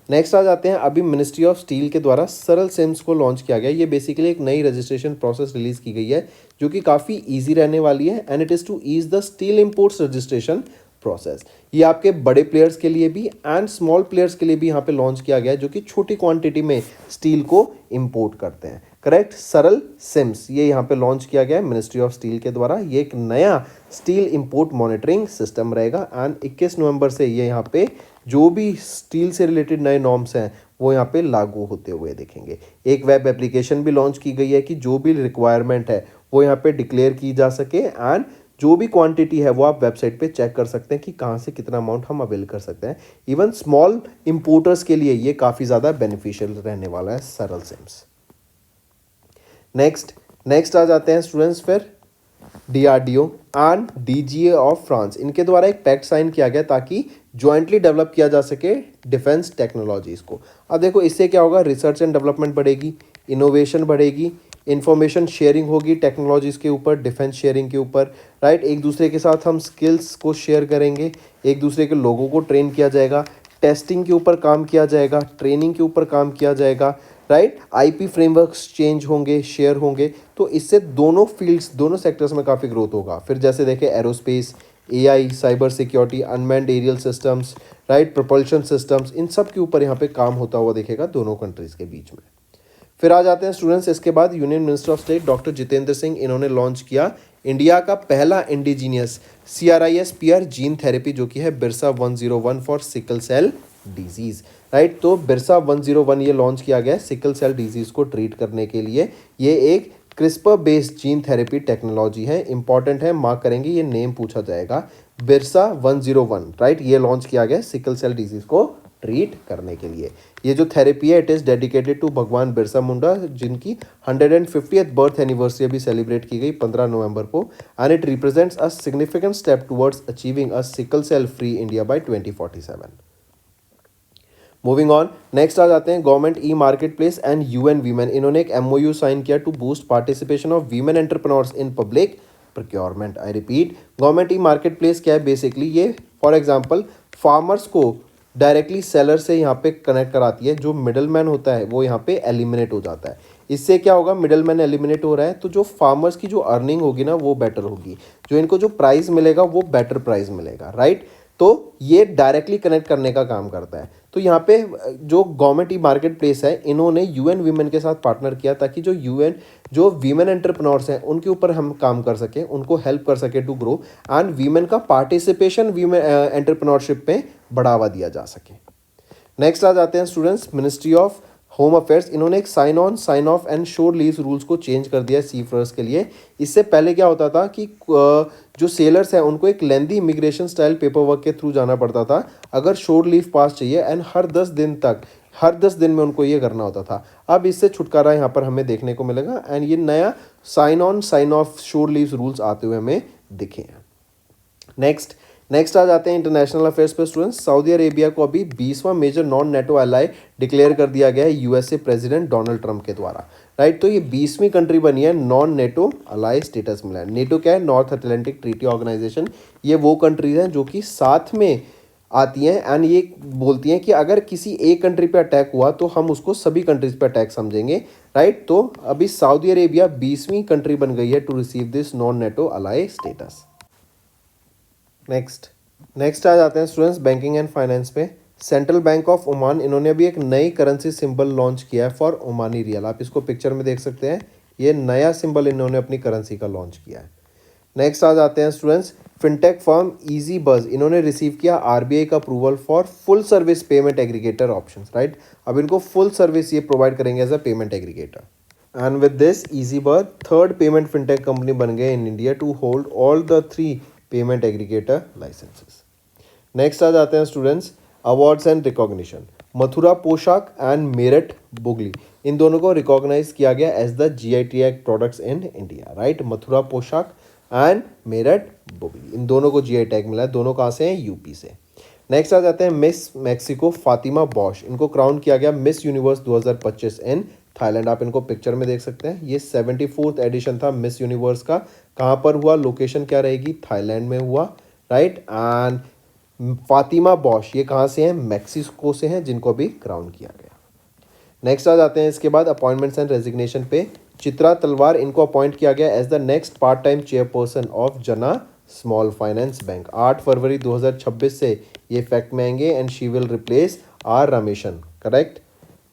नेक्स्ट आ जाते हैं। अभी मिनिस्ट्री ऑफ स्टील के द्वारा सरल सिम्स को लॉन्च किया गया। ये बेसिकली एक नई रजिस्ट्रेशन प्रोसेस रिलीज की गई है, जो कि काफ़ी इजी रहने वाली है and it is to ease the steel imports registration process. ये आपके बड़े प्लेयर्स के लिए भी एंड स्मॉल प्लेयर्स के लिए भी यहाँ पे लॉन्च किया गया है, जो कि छोटी क्वांटिटी में स्टील को इंपोर्ट करते हैं, करेक्ट। सरल सिम्स ये यहाँ पे लॉन्च किया गया है मिनिस्ट्री ऑफ स्टील के द्वारा। ये एक नया स्टील इंपोर्ट मॉनिटरिंग सिस्टम रहेगा एंड 21 नवंबर से ये यहाँ पे जो भी स्टील से रिलेटेड नए नॉर्म्स हैं वो यहाँ पे लागू होते हुए दिखेंगे। एक वेब एप्लीकेशन भी लॉन्च की गई है कि जो भी रिक्वायरमेंट है वो यहाँ पे डिक्लेयर की जा सके एंड जो भी क्वांटिटी है वो आप वेबसाइट पे चेक कर सकते हैं कि कहाँ से कितना अमाउंट हम अवेल कर सकते हैं। इवन स्मॉल इंपोर्टर्स के लिए ये काफ़ी ज़्यादा बेनिफिशियल रहने वाला है सरल सिम्स। नेक्स्ट आ जाते हैं स्टूडेंट्स फिर DRDO and DGA of France, इनके द्वारा एक पैक्ट साइन किया गया ताकि ज्वाइंटली डेवलप किया जा सके डिफेंस टेक्नोलॉजीज़ को। अब देखो इससे क्या होगा, रिसर्च एंड डेवलपमेंट बढ़ेगी, इनोवेशन बढ़ेगी, इंफॉर्मेशन शेयरिंग होगी टेक्नोलॉजीज़ के ऊपर, डिफेंस शेयरिंग के ऊपर, राइट। एक दूसरे के साथ हम स्किल्स को शेयर करेंगे, एक दूसरे के लोगों को ट्रेन किया जाएगा, टेस्टिंग के ऊपर काम किया जाएगा, ट्रेनिंग के ऊपर काम किया जाएगा, राइट। आईपी फ्रेमवर्क्स चेंज होंगे, शेयर होंगे, तो इससे दोनों फील्ड्स, दोनों सेक्टर्स में काफ़ी ग्रोथ होगा। फिर जैसे देखें aerospace, AI, cyber security, unmanned aerial systems, right, propulsion systems, इन सब के ऊपर यहाँ पे काम होता हुआ दिखेगा दोनों कंट्रीज़ के बीच में। फिर आ जाते हैं स्टूडेंट्स इसके बाद union minister of state doctor Jitendra Singh, इन्होंने लॉन्च किया इंडिया का पहला इंडिजीनियस CRISPR जीन थेरेपी, जो कि है Birsa 101 for sickle cell disease, right. तो बिरसा 101 ये लॉन्च किया गया सिकल सेल डिजीज़ को ट्रीट करने के लिए। ये एक CRISPR based gene therapy technology है, इंपॉर्टेंट है, मार्क करेंगे, ये नेम पूछा जाएगा, बिरसा 101, राइट। ये लॉन्च किया गया सिकल सेल डिजीज़ को ट्रीट करने के लिए। ये जो थेरेपी है इट इज़ डेडिकेटेड टू भगवान बिरसा मुंडा, जिनकी 150th बर्थ एनिवर्सरी अभी सेलिब्रेट की गई 15 नवंबर को, and it represents a significant step towards achieving a sickle cell free India by 2047। Moving on, next आ जाते हैं government e market place and UN women, इन्होंने एक MOU साइन किया to boost participation of women entrepreneurs in public procurement. I repeat, government e market place क्या है, basically ये for example farmers को डायरेक्टली सेलर से यहाँ पे कनेक्ट कराती है, जो मिडल मैन होता है वो यहाँ पे एलिमिनेट हो जाता है। इससे क्या होगा, मिडल मैन एलिमिनेट हो रहा है तो जो फार्मर्स की जो अर्निंग होगी ना वो बेटर होगी, जो इनको जो प्राइस मिलेगा वो बेटर प्राइस मिलेगा, राइट। तो ये डायरेक्टली कनेक्ट करने का काम करता है। तो यहाँ पे जो गवर्नमेंट ई मार्केट प्लेस है, इन्होंने यूएन वीमेन के साथ पार्टनर किया ताकि जो वीमेन एंटरप्रेन्योर्स हैं उनके ऊपर हम काम कर सकें, उनको हेल्प कर सके टू ग्रो, एंड वीमेन का पार्टिसिपेशन वीमेन एंटरप्रेन्योरशिप में बढ़ावा दिया जा सके। नेक्स्ट आ जाते हैं students ministry of home affairs, इन्होंने एक sign on, sign off and shore leaves rules को चेंज कर दिया सीफर्स के लिए। इससे पहले क्या होता था कि जो सेलर्स हैं उनको एक लेंदी इमिग्रेशन स्टाइल पेपर वर्क के थ्रू जाना पड़ता था अगर शोर लीव पास चाहिए, एंड हर 10 दिन में उनको ये करना होता था। अब इससे छुटकारा यहाँ पर हमें देखने को मिलेगा, एंड ये नया sign on, sign off, shore leaves rules आते हुए हमें दिखे हैं। नेक्स्ट आ जाते हैं इंटरनेशनल अफेयर्स पे स्टूडेंट्स। सऊदी अरेबिया को अभी 20वां major non NATO ally declare कर दिया गया है यूएसए प्रेसिडेंट डोनाल्ड ट्रंप के द्वारा, राइट। तो ये 20वीं कंट्री बनी है, नॉन नेटो अलाई स्टेटस मिला है। नेटो क्या है, नॉर्थ अटलांटिक ट्रीटी ऑर्गेनाइजेशन, ये वो कंट्रीज हैं जो कि साथ में आती हैं, एंड ये बोलती हैं कि अगर किसी एक कंट्री पे अटैक हुआ तो हम उसको सभी कंट्रीज पे अटैक समझेंगे, राइट। तो अभी सऊदी अरेबिया 20वीं कंट्री बन गई है to receive this non NATO ally status. Next आ जाते हैं स्टूडेंट्स बैंकिंग एंड फाइनेंस पे। सेंट्रल बैंक ऑफ ओमान, इन्होंने अभी एक नई करेंसी सिंबल लॉन्च किया है फॉर ओमानी रियल, आप इसको पिक्चर में देख सकते हैं, ये नया सिंबल इन्होंने अपनी करेंसी का लॉन्च किया है। नेक्स्ट आ जाते हैं स्टूडेंट्स फिनटेक फर्म इजी बज, इन्होंने रिसीव किया RBI का approval for full service payment aggregator options, right. अब इनको फुल सर्विस ये प्रोवाइड करेंगे as a payment aggregator, and with this easy buzz third payment fintech company बन गए in India to hold all the 3 payment aggregator licences. Next आ जाते हैं students awards and recognition. Mathura पोशाक एंड मेरठ बुगली, इन दोनों को रिकॉग्नाइज किया गया as the GI tag products in India, right. Mathura पोशाक एंड मेरठ बुगली, इन दोनों को GI टैग मिला है, दोनों कहाँ से हैं, यूपी से। नेक्स्ट आ जाते हैं मिस मैक्सिको फातिमा बॉश, इनको क्राउन किया गया मिस यूनिवर्स 2025 इन थाईलैंड, आप इनको पिक्चर में देख सकते हैं। ये 74th एडिशन था मिस यूनिवर्स का, कहाँ पर हुआ, लोकेशन क्या रहेगी, थाईलैंड में हुआ, राइट। एंड फातिमा बॉश ये कहाँ से हैं, मैक्सिको से हैं, जिनको अभी क्राउन किया गया। नेक्स्ट आ जाते हैं इसके बाद अपॉइंटमेंट्स एंड रेजिग्नेशन पे। चित्रा तलवार, इनको अपॉइंट किया गया as the next part time chairperson of Jana small finance bank. 8 फरवरी 2026 से ये इफेक्ट में आएंगे, and she will replace R Ramesan, correct.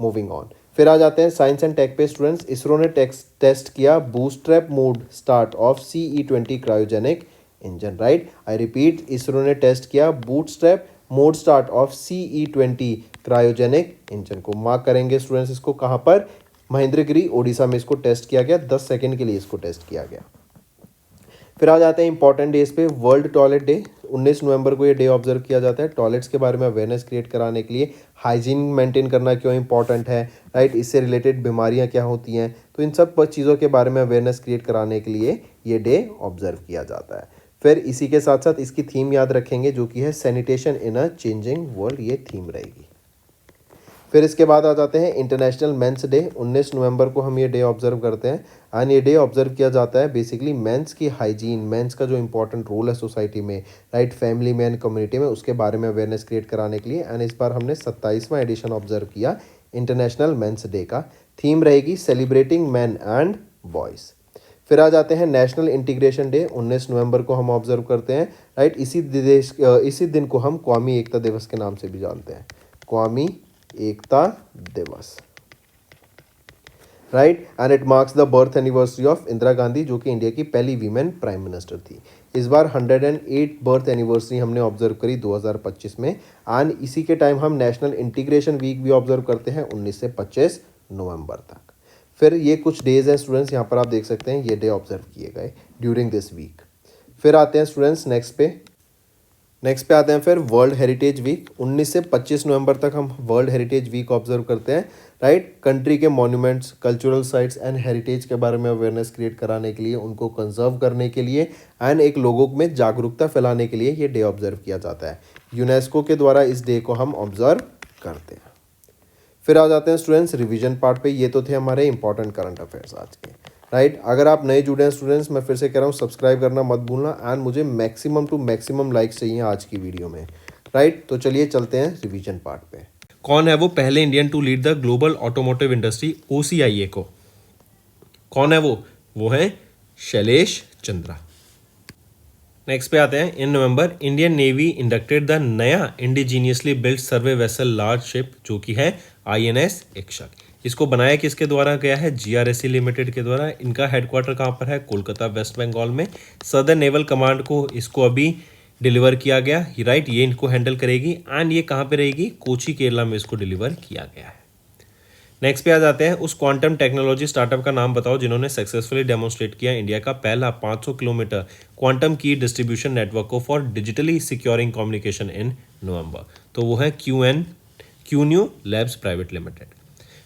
Moving on, फिर आ जाते हैं साइंस एंड टेक पे स्टूडेंट्स। इसरो ने टेस्ट किया bootstrap mode start of CE20 cryogenic engine, right. I repeat, ISRO ने टेस्ट किया bootstrap mode start of CE20 cryogenic engine को। मार्क करेंगे स्टूडेंट्स इसको, कहाँ पर, महेंद्रगिरी ओडिशा में इसको टेस्ट किया गया, 10 सेकेंड के लिए इसको टेस्ट किया गया। फिर आ जाते हैं इंपॉर्टेंट डेज पे। वर्ल्ड टॉयलेट डे 19 नवंबर को ये डे ऑब्जर्व किया जाता है टॉयलेट्स के बारे में अवेयरनेस क्रिएट कराने के लिए। हाइजीन मेंटेन करना क्यों इंपॉर्टेंट है, राइट, इससे रिलेटेड बीमारियां क्या होती हैं, तो इन सब चीज़ों के बारे में अवेयरनेस क्रिएट कराने के लिए ये डे ऑब्जर्व किया जाता है। फिर इसी के साथ साथ इसकी थीम याद रखेंगे जो कि है सैनिटेशन इन अ चेंजिंग वर्ल्ड, ये थीम रहेगी। फिर इसके बाद आ जाते हैं इंटरनेशनल मेंस डे। 19 नवंबर को हम ये डे ऑब्जर्व करते हैं एंड ये डे ऑब्जर्व किया जाता है बेसिकली मेंस की हाइजीन, मेंस का जो इंपॉर्टेंट रोल है सोसाइटी में, राइट, फैमिली में एंड कम्युनिटी में, उसके बारे में अवेयरनेस क्रिएट कराने के लिए। एंड इस बार हमने 27वां एडिशन ऑब्जर्व किया इंटरनेशनल मेंस डे का। थीम रहेगी सेलिब्रेटिंग मैन एंड बॉयज़। फिर आ जाते हैं नेशनल इंटीग्रेशन डे। 19 नवंबर को हम ऑब्जर्व करते हैं, राइट। इसी दिन को हम कौमी एकता दिवस के नाम से भी जानते हैं, कौमी एकता दिवस, right. And it marks the birth anniversary of Indira Gandhi जो कि इंडिया की पहली वीमेन प्राइम मिनिस्टर थी। इस बार 108 बर्थ एनिवर्सरी हमने ऑब्जर्व करी 2025 में। एंड इसी के टाइम हम नेशनल इंटीग्रेशन वीक भी ऑब्जर्व करते हैं 19 से 25 नवंबर तक। फिर ये कुछ डेज हैं स्टूडेंट्स, यहाँ पर आप देख सकते हैं ये डे ऑब्जर्व किए गए ड्यूरिंग दिस वीक। फिर आते हैं स्टूडेंट्स नेक्स्ट पे आते हैं फिर वर्ल्ड हेरिटेज वीक। 19 से 25 नवंबर तक हम वर्ल्ड हेरिटेज वीक ऑब्जर्व करते हैं, राइट। कंट्री के monuments, cultural sites and heritage के बारे में अवेयरनेस क्रिएट कराने के लिए, उनको कंजर्व करने के लिए एंड एक लोगों में जागरूकता फैलाने के लिए ये डे ऑब्जर्व किया जाता है। यूनेस्को के द्वारा इस डे को हम ऑब्जर्व करते हैं। फिर आ जाते हैं स्टूडेंट्स रिवीजन पार्ट पे। ये तो थे हमारे इंपॉर्टेंट करंट अफेयर्स आज के, राइट। अगर आप नए जुड़े हैं स्टूडेंट्स, मैं फिर से कह रहा हूँ सब्सक्राइब करना मत भूलना एंड मुझे मैक्सिमम टू मैक्सिमम लाइक्स चाहिए आज की वीडियो में, राइट। तो चलिए चलते हैं रिवीजन पार्ट पे। कौन है वो पहले Indian to lead the global automotive industry OCIA को? कौन है वो है शैलेश चंद्रा। नेक्स्ट पे आते हैं। इन नवंबर इंडियन नेवी इंडक्टेड द नया इंडिजीनियसली बिल्ट सर्वे वेसल लार्ज शिप जो कि है INS इक्षक। इसको बनाया किसके द्वारा गया है? GRSC लिमिटेड के द्वारा। इनका हेडक्वार्टर कहाँ पर है? कोलकाता, वेस्ट बंगाल में। सदर्न नेवल कमांड को इसको अभी डिलीवर किया गया, राइट। ये इनको हैंडल करेगी एंड ये कहाँ पे रहेगी? कोची, केरला में इसको डिलीवर किया गया है। नेक्स्ट पे आ जाते हैं। उस क्वांटम टेक्नोलॉजी स्टार्टअप का नाम बताओ जिन्होंने सक्सेसफुली डेमोन्स्ट्रेट किया इंडिया का पहला 500 kilometre quantum key distribution network को for digitally securing communication in November. तो वो है QNu labs private limited.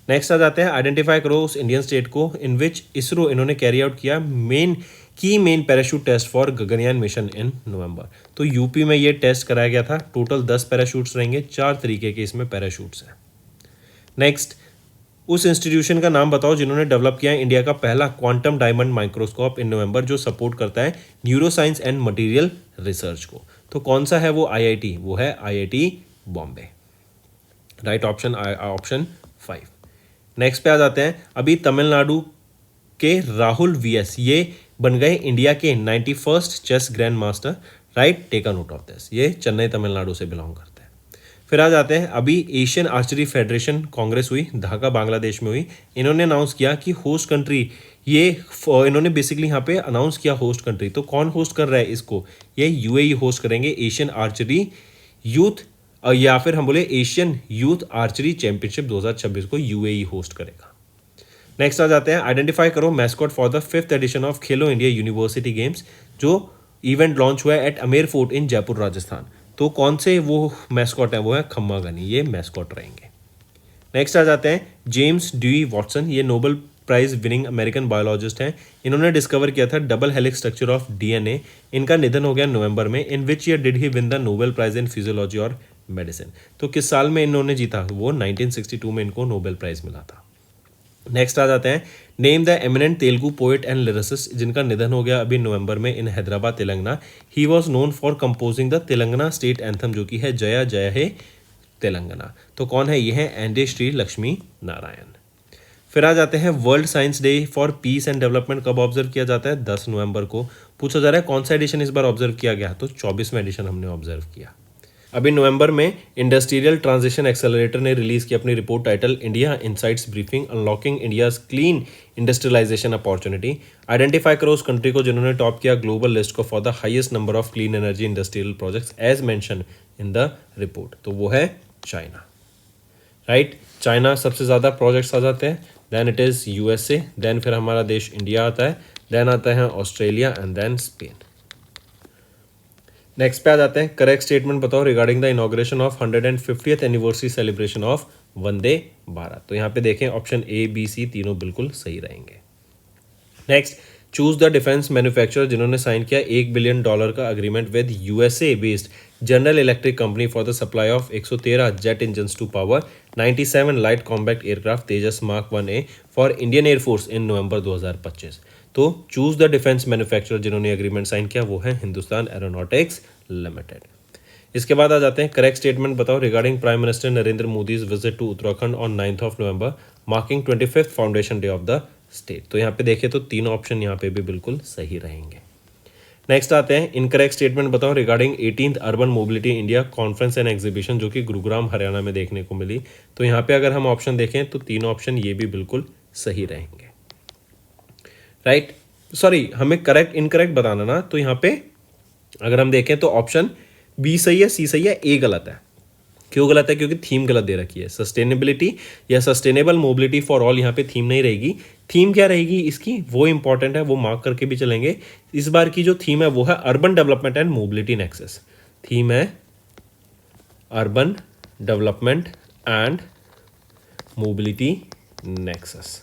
Next आ जाते हैं। आइडेंटिफाई करो उस इंडियन स्टेट को इन विच इसरो इन्होंने कैरी आउट किया main parachute test for Gaganyaan mission in November. तो यूपी में ये टेस्ट कराया गया था। टोटल 10 पैराशूट्स रहेंगे, 4 तरीके के इसमें पैराशूट्स हैं। नेक्स्ट, उस इंस्टीट्यूशन का नाम बताओ जिन्होंने डेवलप किया है इंडिया का पहला क्वांटम डायमंड माइक्रोस्कोप इन नवंबर जो सपोर्ट करता है neuro science and material research को। तो कौन सा है वो IIT? वो है IIT Bombay, right. Option 5। Next पे आ जाते हैं। अभी तमिलनाडु के राहुल VS ये बन गए इंडिया के 91st chess grand master, right. Take a note of this. ये चेन्नई तमिलनाडु से बिलोंग करते हैं। फिर आ जाते हैं। अभी एशियन आर्चरी फेडरेशन कांग्रेस हुई, ढाका बांग्लादेश में हुई। इन्होंने अनाउंस किया कि होस्ट कंट्री इन्होंने बेसिकली यहाँ पे अनाउंस किया होस्ट कंट्री। तो कौन होस्ट कर रहा है इसको? ये UAE होस्ट करेंगे एशियन आर्चरी यूथ, या फिर हम बोले एशियन यूथ आर्चरी चैंपियनशिप 2026 को UAE होस्ट करेगा। नेक्स्ट आ जाते हैं। आइडेंटिफाई करो mascot for the 5th edition of Khelo India university games जो इवेंट लॉन्च हुआ है at Amer Fort in Jaipur Rajasthan. तो कौन से वो मैस्कॉट है? वो है खम्मा गनी, ये मैस्कॉट रहेंगे। नेक्स्ट आ जाते हैं। जेम्स ड्यूई वॉटसन ये Nobel prize winning American biologist हैं। इन्होंने डिस्कवर किया था double helix structure of DNA। इनका निधन हो गया नवंबर में। In which year did he win the Nobel prize in physiology और मेडिसिन। तो किस साल में इन्होंने जीता? वो 1962 में इनको नोबेल प्राइज मिला था। नेक्स्ट आ जाते हैं। Name the eminent Telugu poet and lyricist जिनका निधन हो गया अभी नवंबर में in Hyderabad Telangana. He was known for composing the Telangana state anthem जो कि है जया जय हे तेलंगाना। तो कौन है? ये है एनडे श्री लक्ष्मी नारायण। फिर आ जाते हैं। World science day for piece and development कब ऑब्जर्व किया जाता है? 10 नवंबर को। पूछा जा रहा है कौन सा एडिशन इस बार ऑब्जर्व किया गया? तो 24वां एडिशन हमने ऑब्जर्व किया। अभी नवंबर में इंडस्ट्रियल ट्रांजिशन एक्सेलरेटर ने रिलीज की अपनी report title India insights briefing unlocking India's clean industrialisation opportunity. Identify करो उस कंट्री को जिन्होंने टॉप किया ग्लोबल लिस्ट को for the highest number of clean energy industrial projects as mention in the report. तो वो है चाइना, राइट। चाइना सबसे ज़्यादा प्रोजेक्ट्स आ जाते हैं, then it is USA, then फिर हमारा देश इंडिया आता है, देन आता है Australia and then Spain. Next पे आ जाते हैं, करेक्ट स्टेटमेंट बताओ regarding the inauguration of 150th anniversary celebration of Vande Bharat. तो यहाँ पे देखें ऑप्शन ए बी सी तीनों बिल्कुल सही रहेंगे। Next, choose the defence manufacturer जिन्होंने साइन किया $1 बिलियन का agreement with USA based General Electric company for the supply of 113 jet engine to power 97 light combat aircraft Tejas mark 1A for Indian air force in November 2025। तो choose the defence manufacturer जिन्होंने agreement sign किया वो है Hindustan aeronautics limited. इसके बाद आ जाते हैं, करेक्ट स्टेटमेंट बताओ regarding prime minister Narendra Modi's visit to Uttarakhand on 9th of November marking 25th foundation day of the state. तो यहाँ पे देखें तो तीनों ऑप्शन यहाँ पे भी बिल्कुल सही रहेंगे। नेक्स्ट आते हैं, इनकरेक्ट स्टेटमेंट बताओ regarding 18th urban mobility India conference and exhibition जो कि गुरुग्राम हरियाणा में देखने को मिली। तो यहाँ पे अगर हम ऑप्शन देखें तो तीनों ऑप्शन ये भी बिल्कुल सही रहेंगे। राइट, सॉरी हमें करेक्ट इनकरेक्ट बताना ना। तो यहाँ पे अगर हम देखें तो ऑप्शन बी सही है, सी सही है, ए गलत है। क्यों गलत है? क्योंकि थीम गलत दे रखी है। सस्टेनेबिलिटी या सस्टेनेबल मोबिलिटी फॉर ऑल यहाँ पे थीम नहीं रहेगी। थीम क्या रहेगी इसकी, वो इंपॉर्टेंट है, वो मार्क करके भी चलेंगे। इस बार की जो थीम है वो है urban development and mobility nexus. Theme है urban development and mobility nexus.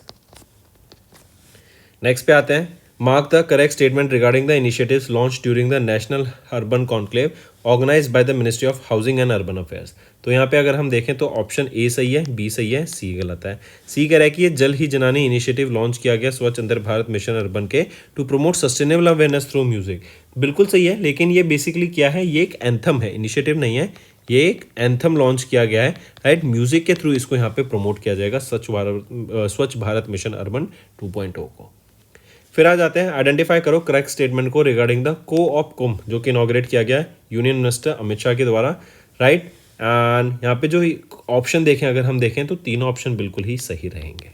Next पे आते हैं, mark the correct statement regarding the initiatives launch during the national urban conclave organised by the ministry of housing and urban affairs. तो यहाँ पे अगर हम देखें तो ऑप्शन ए सही है, बी सही है, सी गलत है। सी कह रहा है कि ये जल ही जनानी इनिशिएटिव लॉन्च किया गया स्वच्छ अंदर भारत मिशन अर्बन के to promote sustainable awareness through music. बिल्कुल सही है, लेकिन ये बेसिकली क्या है, ये एक एंथम है, इनिशिएटिव नहीं है। ये एक एंथम लॉन्च किया गया है, राइट। म्यूजिक के थ्रू इसको यहाँ पे प्रमोट किया जाएगा स्वच्छ भारत मिशन अर्बन 2.0 को। फिर आ जाते हैं, आइडेंटिफाई करो करेक्ट स्टेटमेंट को रिगार्डिंग द को-ऑप कुंभ जो कि इनॉग्रेट किया गया है यूनियन मिनिस्टर अमित शाह के द्वारा, राइट। एंड यहाँ पे जो ऑप्शन देखें अगर हम देखें तो तीनों ऑप्शन बिल्कुल ही सही रहेंगे।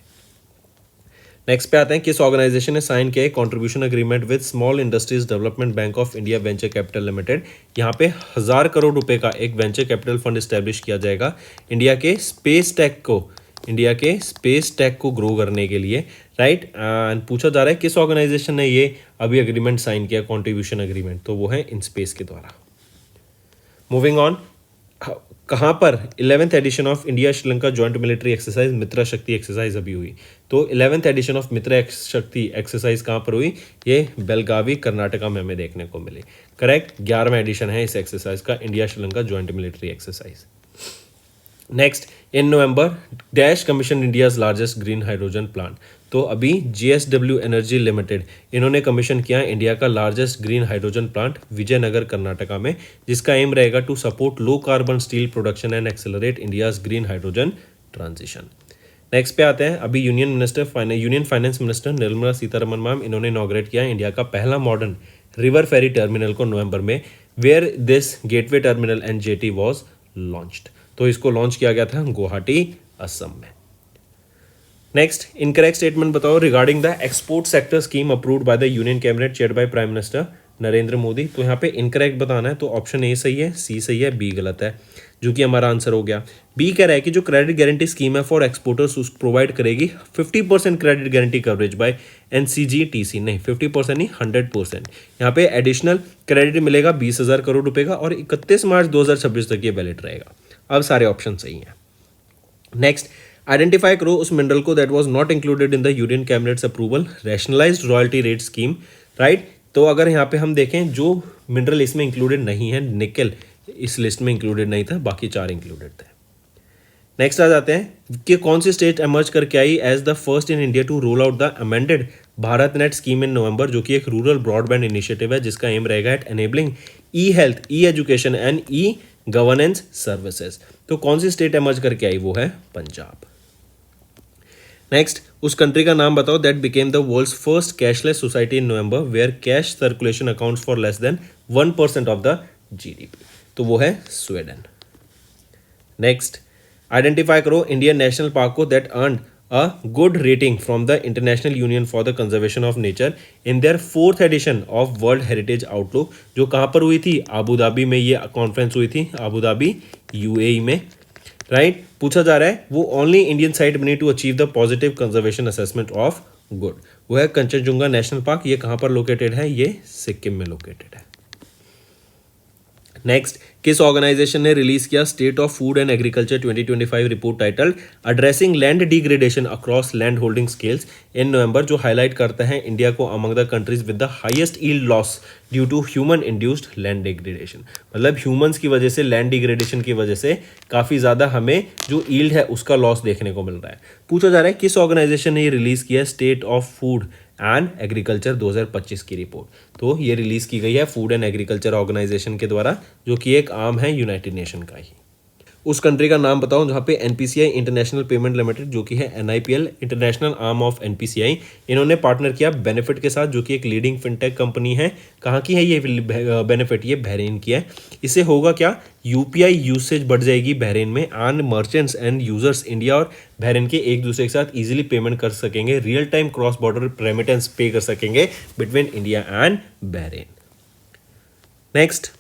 नेक्स्ट पे आते हैं, किस ऑर्गेनाइजेशन ने साइन किया है contribution agreement with small industries development bank of India venture capital limited. यहाँ पे 1000 करोड़ रुपए का एक वेंचर कैपिटल फंड स्टैब्लिश किया जाएगा इंडिया के स्पेस टेक को ग्रो करने के लिए, राइट। एंड पूछा जा रहा है किस ऑर्गेनाइजेशन ने ये अभी एग्रीमेंट साइन किया कंट्रीब्यूशन एग्रीमेंट, तो वो है इनस्पेस के द्वारा। मूविंग ऑन, कहाँ पर 11th edition of India Sri Lanka joint military exercise Mitra Shakti exercise अभी हुई। तो 11th edition of Mitra Shakti exercise कहाँ पर हुई, ये बेलगावी कर्नाटका में हमें देखने को मिली। करेक्ट, 11वां एडिशन है इस एक्सरसाइज का, India Sri Lanka joint military exercise. Next, in November dash commission India's largest green hydrogen plant. तो अभी JSW एनर्जी लिमिटेड इन्होंने कमीशन किया इंडिया का largest green hydrogen plant Vijayanagar Karnataka में, जिसका एम रहेगा to support low carbon steel production and accelerate India's green hydrogen transition. Next पे आते हैं, अभी union finance minister Nirmala Sitharaman ma'am इन्होंने इनॉग्रेट किया इंडिया का पहला मॉडर्न रिवर फेरी टर्मिनल को नवंबर में, where this gateway terminal and jetty was launched. तो इसको लॉन्च किया गया था गुवाहाटी असम में। नेक्स्ट, इनकरेक्ट स्टेटमेंट बताओ regarding the export sector scheme approved by the union cabinet chaired by prime minister Narendra Modi. तो यहाँ पे इनकरेक्ट बताना है, तो ऑप्शन ए सही है, सी सही है, बी गलत है, जो कि हमारा आंसर हो गया। बी कह रहा है कि जो क्रेडिट गारंटी स्कीम है फॉर एक्सपोर्टर्स उसको प्रोवाइड करेगी 50% credit guarantee coverage by NCGTC। नहीं 50% नहीं 100%। यहाँ पे एडिशनल क्रेडिट मिलेगा 20,000 करोड़ रुपए का और 31 मार्च 2026 तक ये वैलिड रहेगा। अब सारे ऑप्शन सही हैं। नेक्स्ट, आइडेंटिफाई करो उस मिनरल को that was not included in the union cabinets approval rationalised royalty rate scheme, right. तो अगर यहाँ पे हम देखें जो मिनरल इसमें इंक्लूडेड नहीं है, निकल इस लिस्ट में इंक्लूडेड नहीं था, बाकी 4 इंक्लूडेड थे। नेक्स्ट आ जाते हैं कि कौन सी स्टेट एमर्ज करके आई as the first in India to roll out the amended Bharat net scheme in November, जो कि एक रूरल ब्रॉडबैंड इनिशिएटिव है जिसका एम रहेगा at enabling e health, e education and e governance services. तो कौन सी स्टेट एमर्ज करके आई, वो है पंजाब। नेक्स्ट, उस कंट्री का नाम बताओ that became the world's first cashless society in November where cash circulation accounts for less than 1% of the GDP। तो वो है स्वीडन। नेक्स्ट, आइडेंटिफाई करो इंडियन नेशनल पार्क को that earn a good rating from the International Union for the Conservation of Nature in their 4th edition of World Heritage Outlook, जो कहाँ पर हुई थी, आबू धाबी में ये कॉन्फ्रेंस हुई थी, आबू धाबी UAE में, राइट। पूछा जा रहा है वो ओनली इंडियन साइट बनी to achieve the positive conservation assessment of good, वो है कंचनजुंगा नेशनल पार्क। ये कहाँ पर लोकेटेड है, ये सिक्किम में लोकेटेड है। नेक्स्ट, किस ऑर्गेनाइजेशन ने रिलीज किया state of food and agriculture 2025 report titled addressing land degradation across land holding scales in November, जो हाईलाइट करता है इंडिया को among the countries with the highest yield loss due to human induced land degradation. मतलब humans की वजह से, land degradation की वजह से काफ़ी ज़्यादा हमें जो ईल्ड है उसका लॉस देखने को मिल रहा है। पूछा जा रहा है किस ऑर्गेनाइजेशन ने ये रिलीज़ किया state of food and agriculture 2025 की रिपोर्ट। तो ये रिलीज़ की गई है फूड एंड एग्रीकल्चर ऑर्गेनाइजेशन के द्वारा, जो कि एक आर्म है यूनाइटेड नेशन का ही। उस कंट्री का नाम बताओ जहाँ पे एनपीसीआई इंटरनेशनल पेमेंट लिमिटेड, जो कि है NIPL international arm of NPCI, इन्होंने पार्टनर किया बेनिफिट के साथ, जो कि एक लीडिंग फिनटेक कंपनी है। कहाँ की है ये बेनिफिट? ये बहरीन की है। इससे होगा क्या, यूपीआई यूसेज बढ़ जाएगी बहरीन में, and merchants and users India और बहरीन के एक दूसरे के साथ इजीली पेमेंट कर सकेंगे, real time cross border remittance pay कर सकेंगे between India and Bahrain. Next,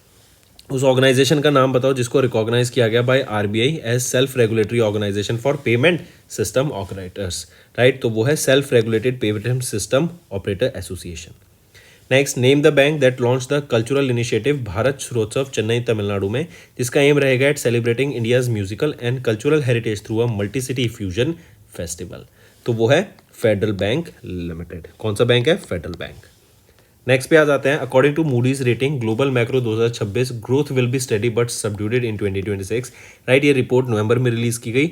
उस ऑर्गेनाइजेशन का नाम बताओ जिसको रिकॉग्नाइज किया गया by RBI as self regulatory organisation for payment system operators, right. तो वो है self regulated payment system operator association. Next, name the bank that launch the cultural initiative Bharat Shrotsav Chennai Tamil Nadu में, जिसका एम रहेगा at celebrating India's musical and cultural heritage through a multi city fusion festival. तो वो है federal bank limited. कौन सा bank है? Federal bank. Next पे आ जाते हैं, according to Moody's rating global macro 2026 growth will be steady but subdued in 2026, right. ये रिपोर्ट नवंबर में रिलीज की गई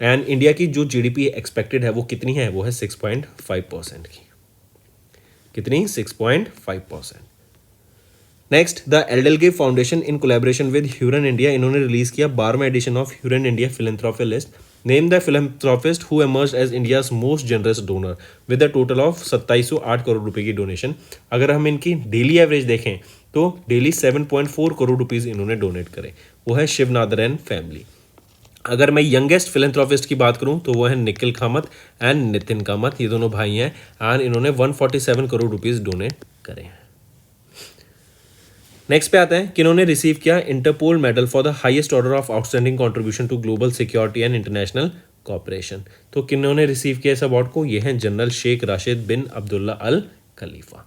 एंड इंडिया की जो जीडीपी एक्सपेक्टेड है वो कितनी है? वो है 6.5% की। कितनी? 6.5%। Next, the EdelGive foundation in collaboration with Hurun India, इन्होंने रिलीज किया 12वां edition of Hurun India philanthropy list. Name the philanthropist who emerged as India's most generous donor with a total of 2708 crore रुपए की डोनेशन। अगर हम इनकी daily average देखें तो डेली 7.4 करोड़ रुपीज़ इन्होंने डोनेट करे। वो है शिवनादर एंड फैमिली। अगर मैं यंगेस्ट फिलैंथ्रोपिस्ट की बात करूं तो वो है निखिल कामत एंड नितिन कामत, ये दोनों भाई हैं एंड इन्होंने 147 करोड़ रुपीज़ डोनेट करे हैं। नेक्स्ट पे आते हैं, किन्होंने रिसीव किया Interpol medal for the highest order of outstanding contribution to global security and international cooperation. तो किन्होंने रिसीव किया इस अवार्ड को? ये हैं general Sheikh Rashid bin Abdullah Al Khalifa.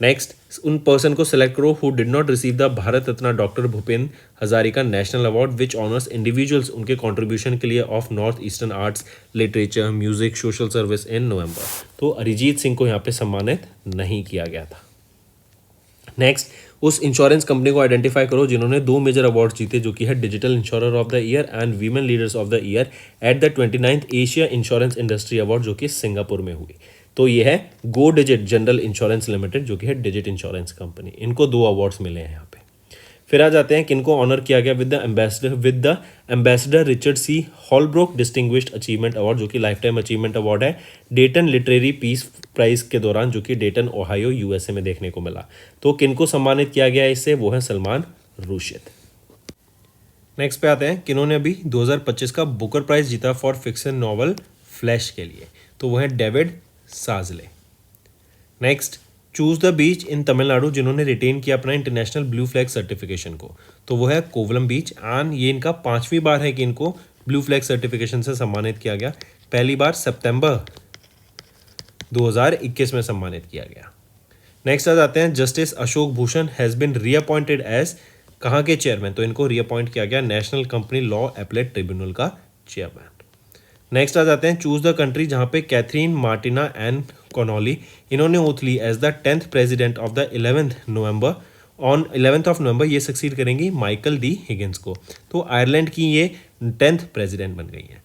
Next, उन पर्सन को सेलेक्ट करो who did not receive the Bharat Ratna doctor Bhupendra Hazarika national award which honours individuals उनके कंट्रीब्यूशन के लिए of north eastern arts, literature, music, social service in November. तो अरिजीत सिंह को यहाँ पे सम्मानित नहीं किया गया था। नेक्स्ट, उस इंश्योरेंस कंपनी को आइडेंटिफाई करो जिन्होंने 2 मेजर अवार्ड जीते, जो कि है digital insurer of the year and women leaders of the year at the 29th Asia insurance industry award, जो कि सिंगापुर में हुई। तो ये है गो डिजिट जनरल इंश्योरेंस लिमिटेड, जो कि है डिजिट इंश्योरेंस कंपनी। इनको 2 अवार्ड्स मिले हैं यहाँ पे। फिर आ जाते हैं किनको ऑनर किया गया with the ambassador Richard C Holbrooke distinguished achievement award, जो कि लाइफ टाइम अचीवमेंट अवार्ड है डेटन लिटरेरी पीस प्राइज के दौरान, जो कि डेटन ओहायो यूएसए में देखने को मिला। तो किनको सम्मानित किया गया इससे? वो है सलमान रुशिद। नेक्स्ट पे आते हैं, किन्होंने अभी 2025 का बुकर प्राइज जीता फॉर फिक्शन नॉवल फ्लैश के लिए। तो वो है David Szalay. Next, choose the beach in Tamil Nadu जिन्होंने रिटेन किया अपना इंटरनेशनल ब्लू फ्लैग सर्टिफिकेशन को। तो वो है कोवलम बीच एंड ये इनका 5वीं बार है कि इनको ब्लू फ्लैग सर्टिफिकेशन से सम्मानित किया गया। पहली बार सितंबर 2021 में सम्मानित किया गया। नेक्स्ट आ जाते हैं, justice Ashok Bhushan has been reappointed as कहाँ के चेयरमैन। तो इनको रीअपॉइंट किया गया national company law appellate tribunal का चेयरमैन। नेक्स्ट आ जाते हैं, चूज द कंट्री जहाँ पे कैथरीन मार्टिना एंड कॉनॉली, इन्होंने ओथ ली as the 10th president of the 11th November. On 11th of November ये सक्सीड करेंगी माइकल डी हिगिंस को। तो आयरलैंड की ये 10th प्रेसिडेंट बन गई है।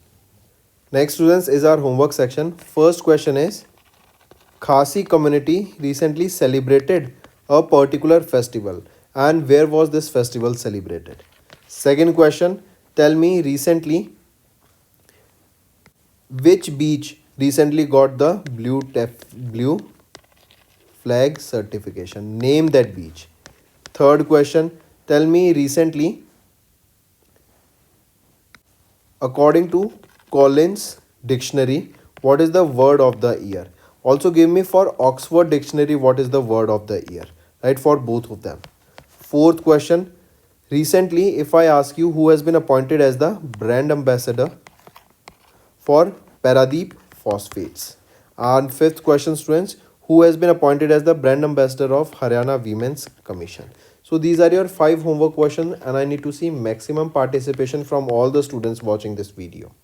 Next students is our homework section. First question is, Khasi community recently celebrated a particular festival and where was this festival celebrated? Second question, tell me recently which beach recently got the blue flag certification? Name that beach. Third question, tell me recently, according to Collins dictionary, what is the word of the year? Also give me for Oxford dictionary what is the word of the year, right, for both of them. Fourth question, recently if I ask you who has been appointed as the brand ambassador for Paradeep Phosphates. And fifth question students, who has been appointed as the brand ambassador of Haryana Women's Commission. So these are your 5 homework questions and I need to see maximum participation from all the students watching this video.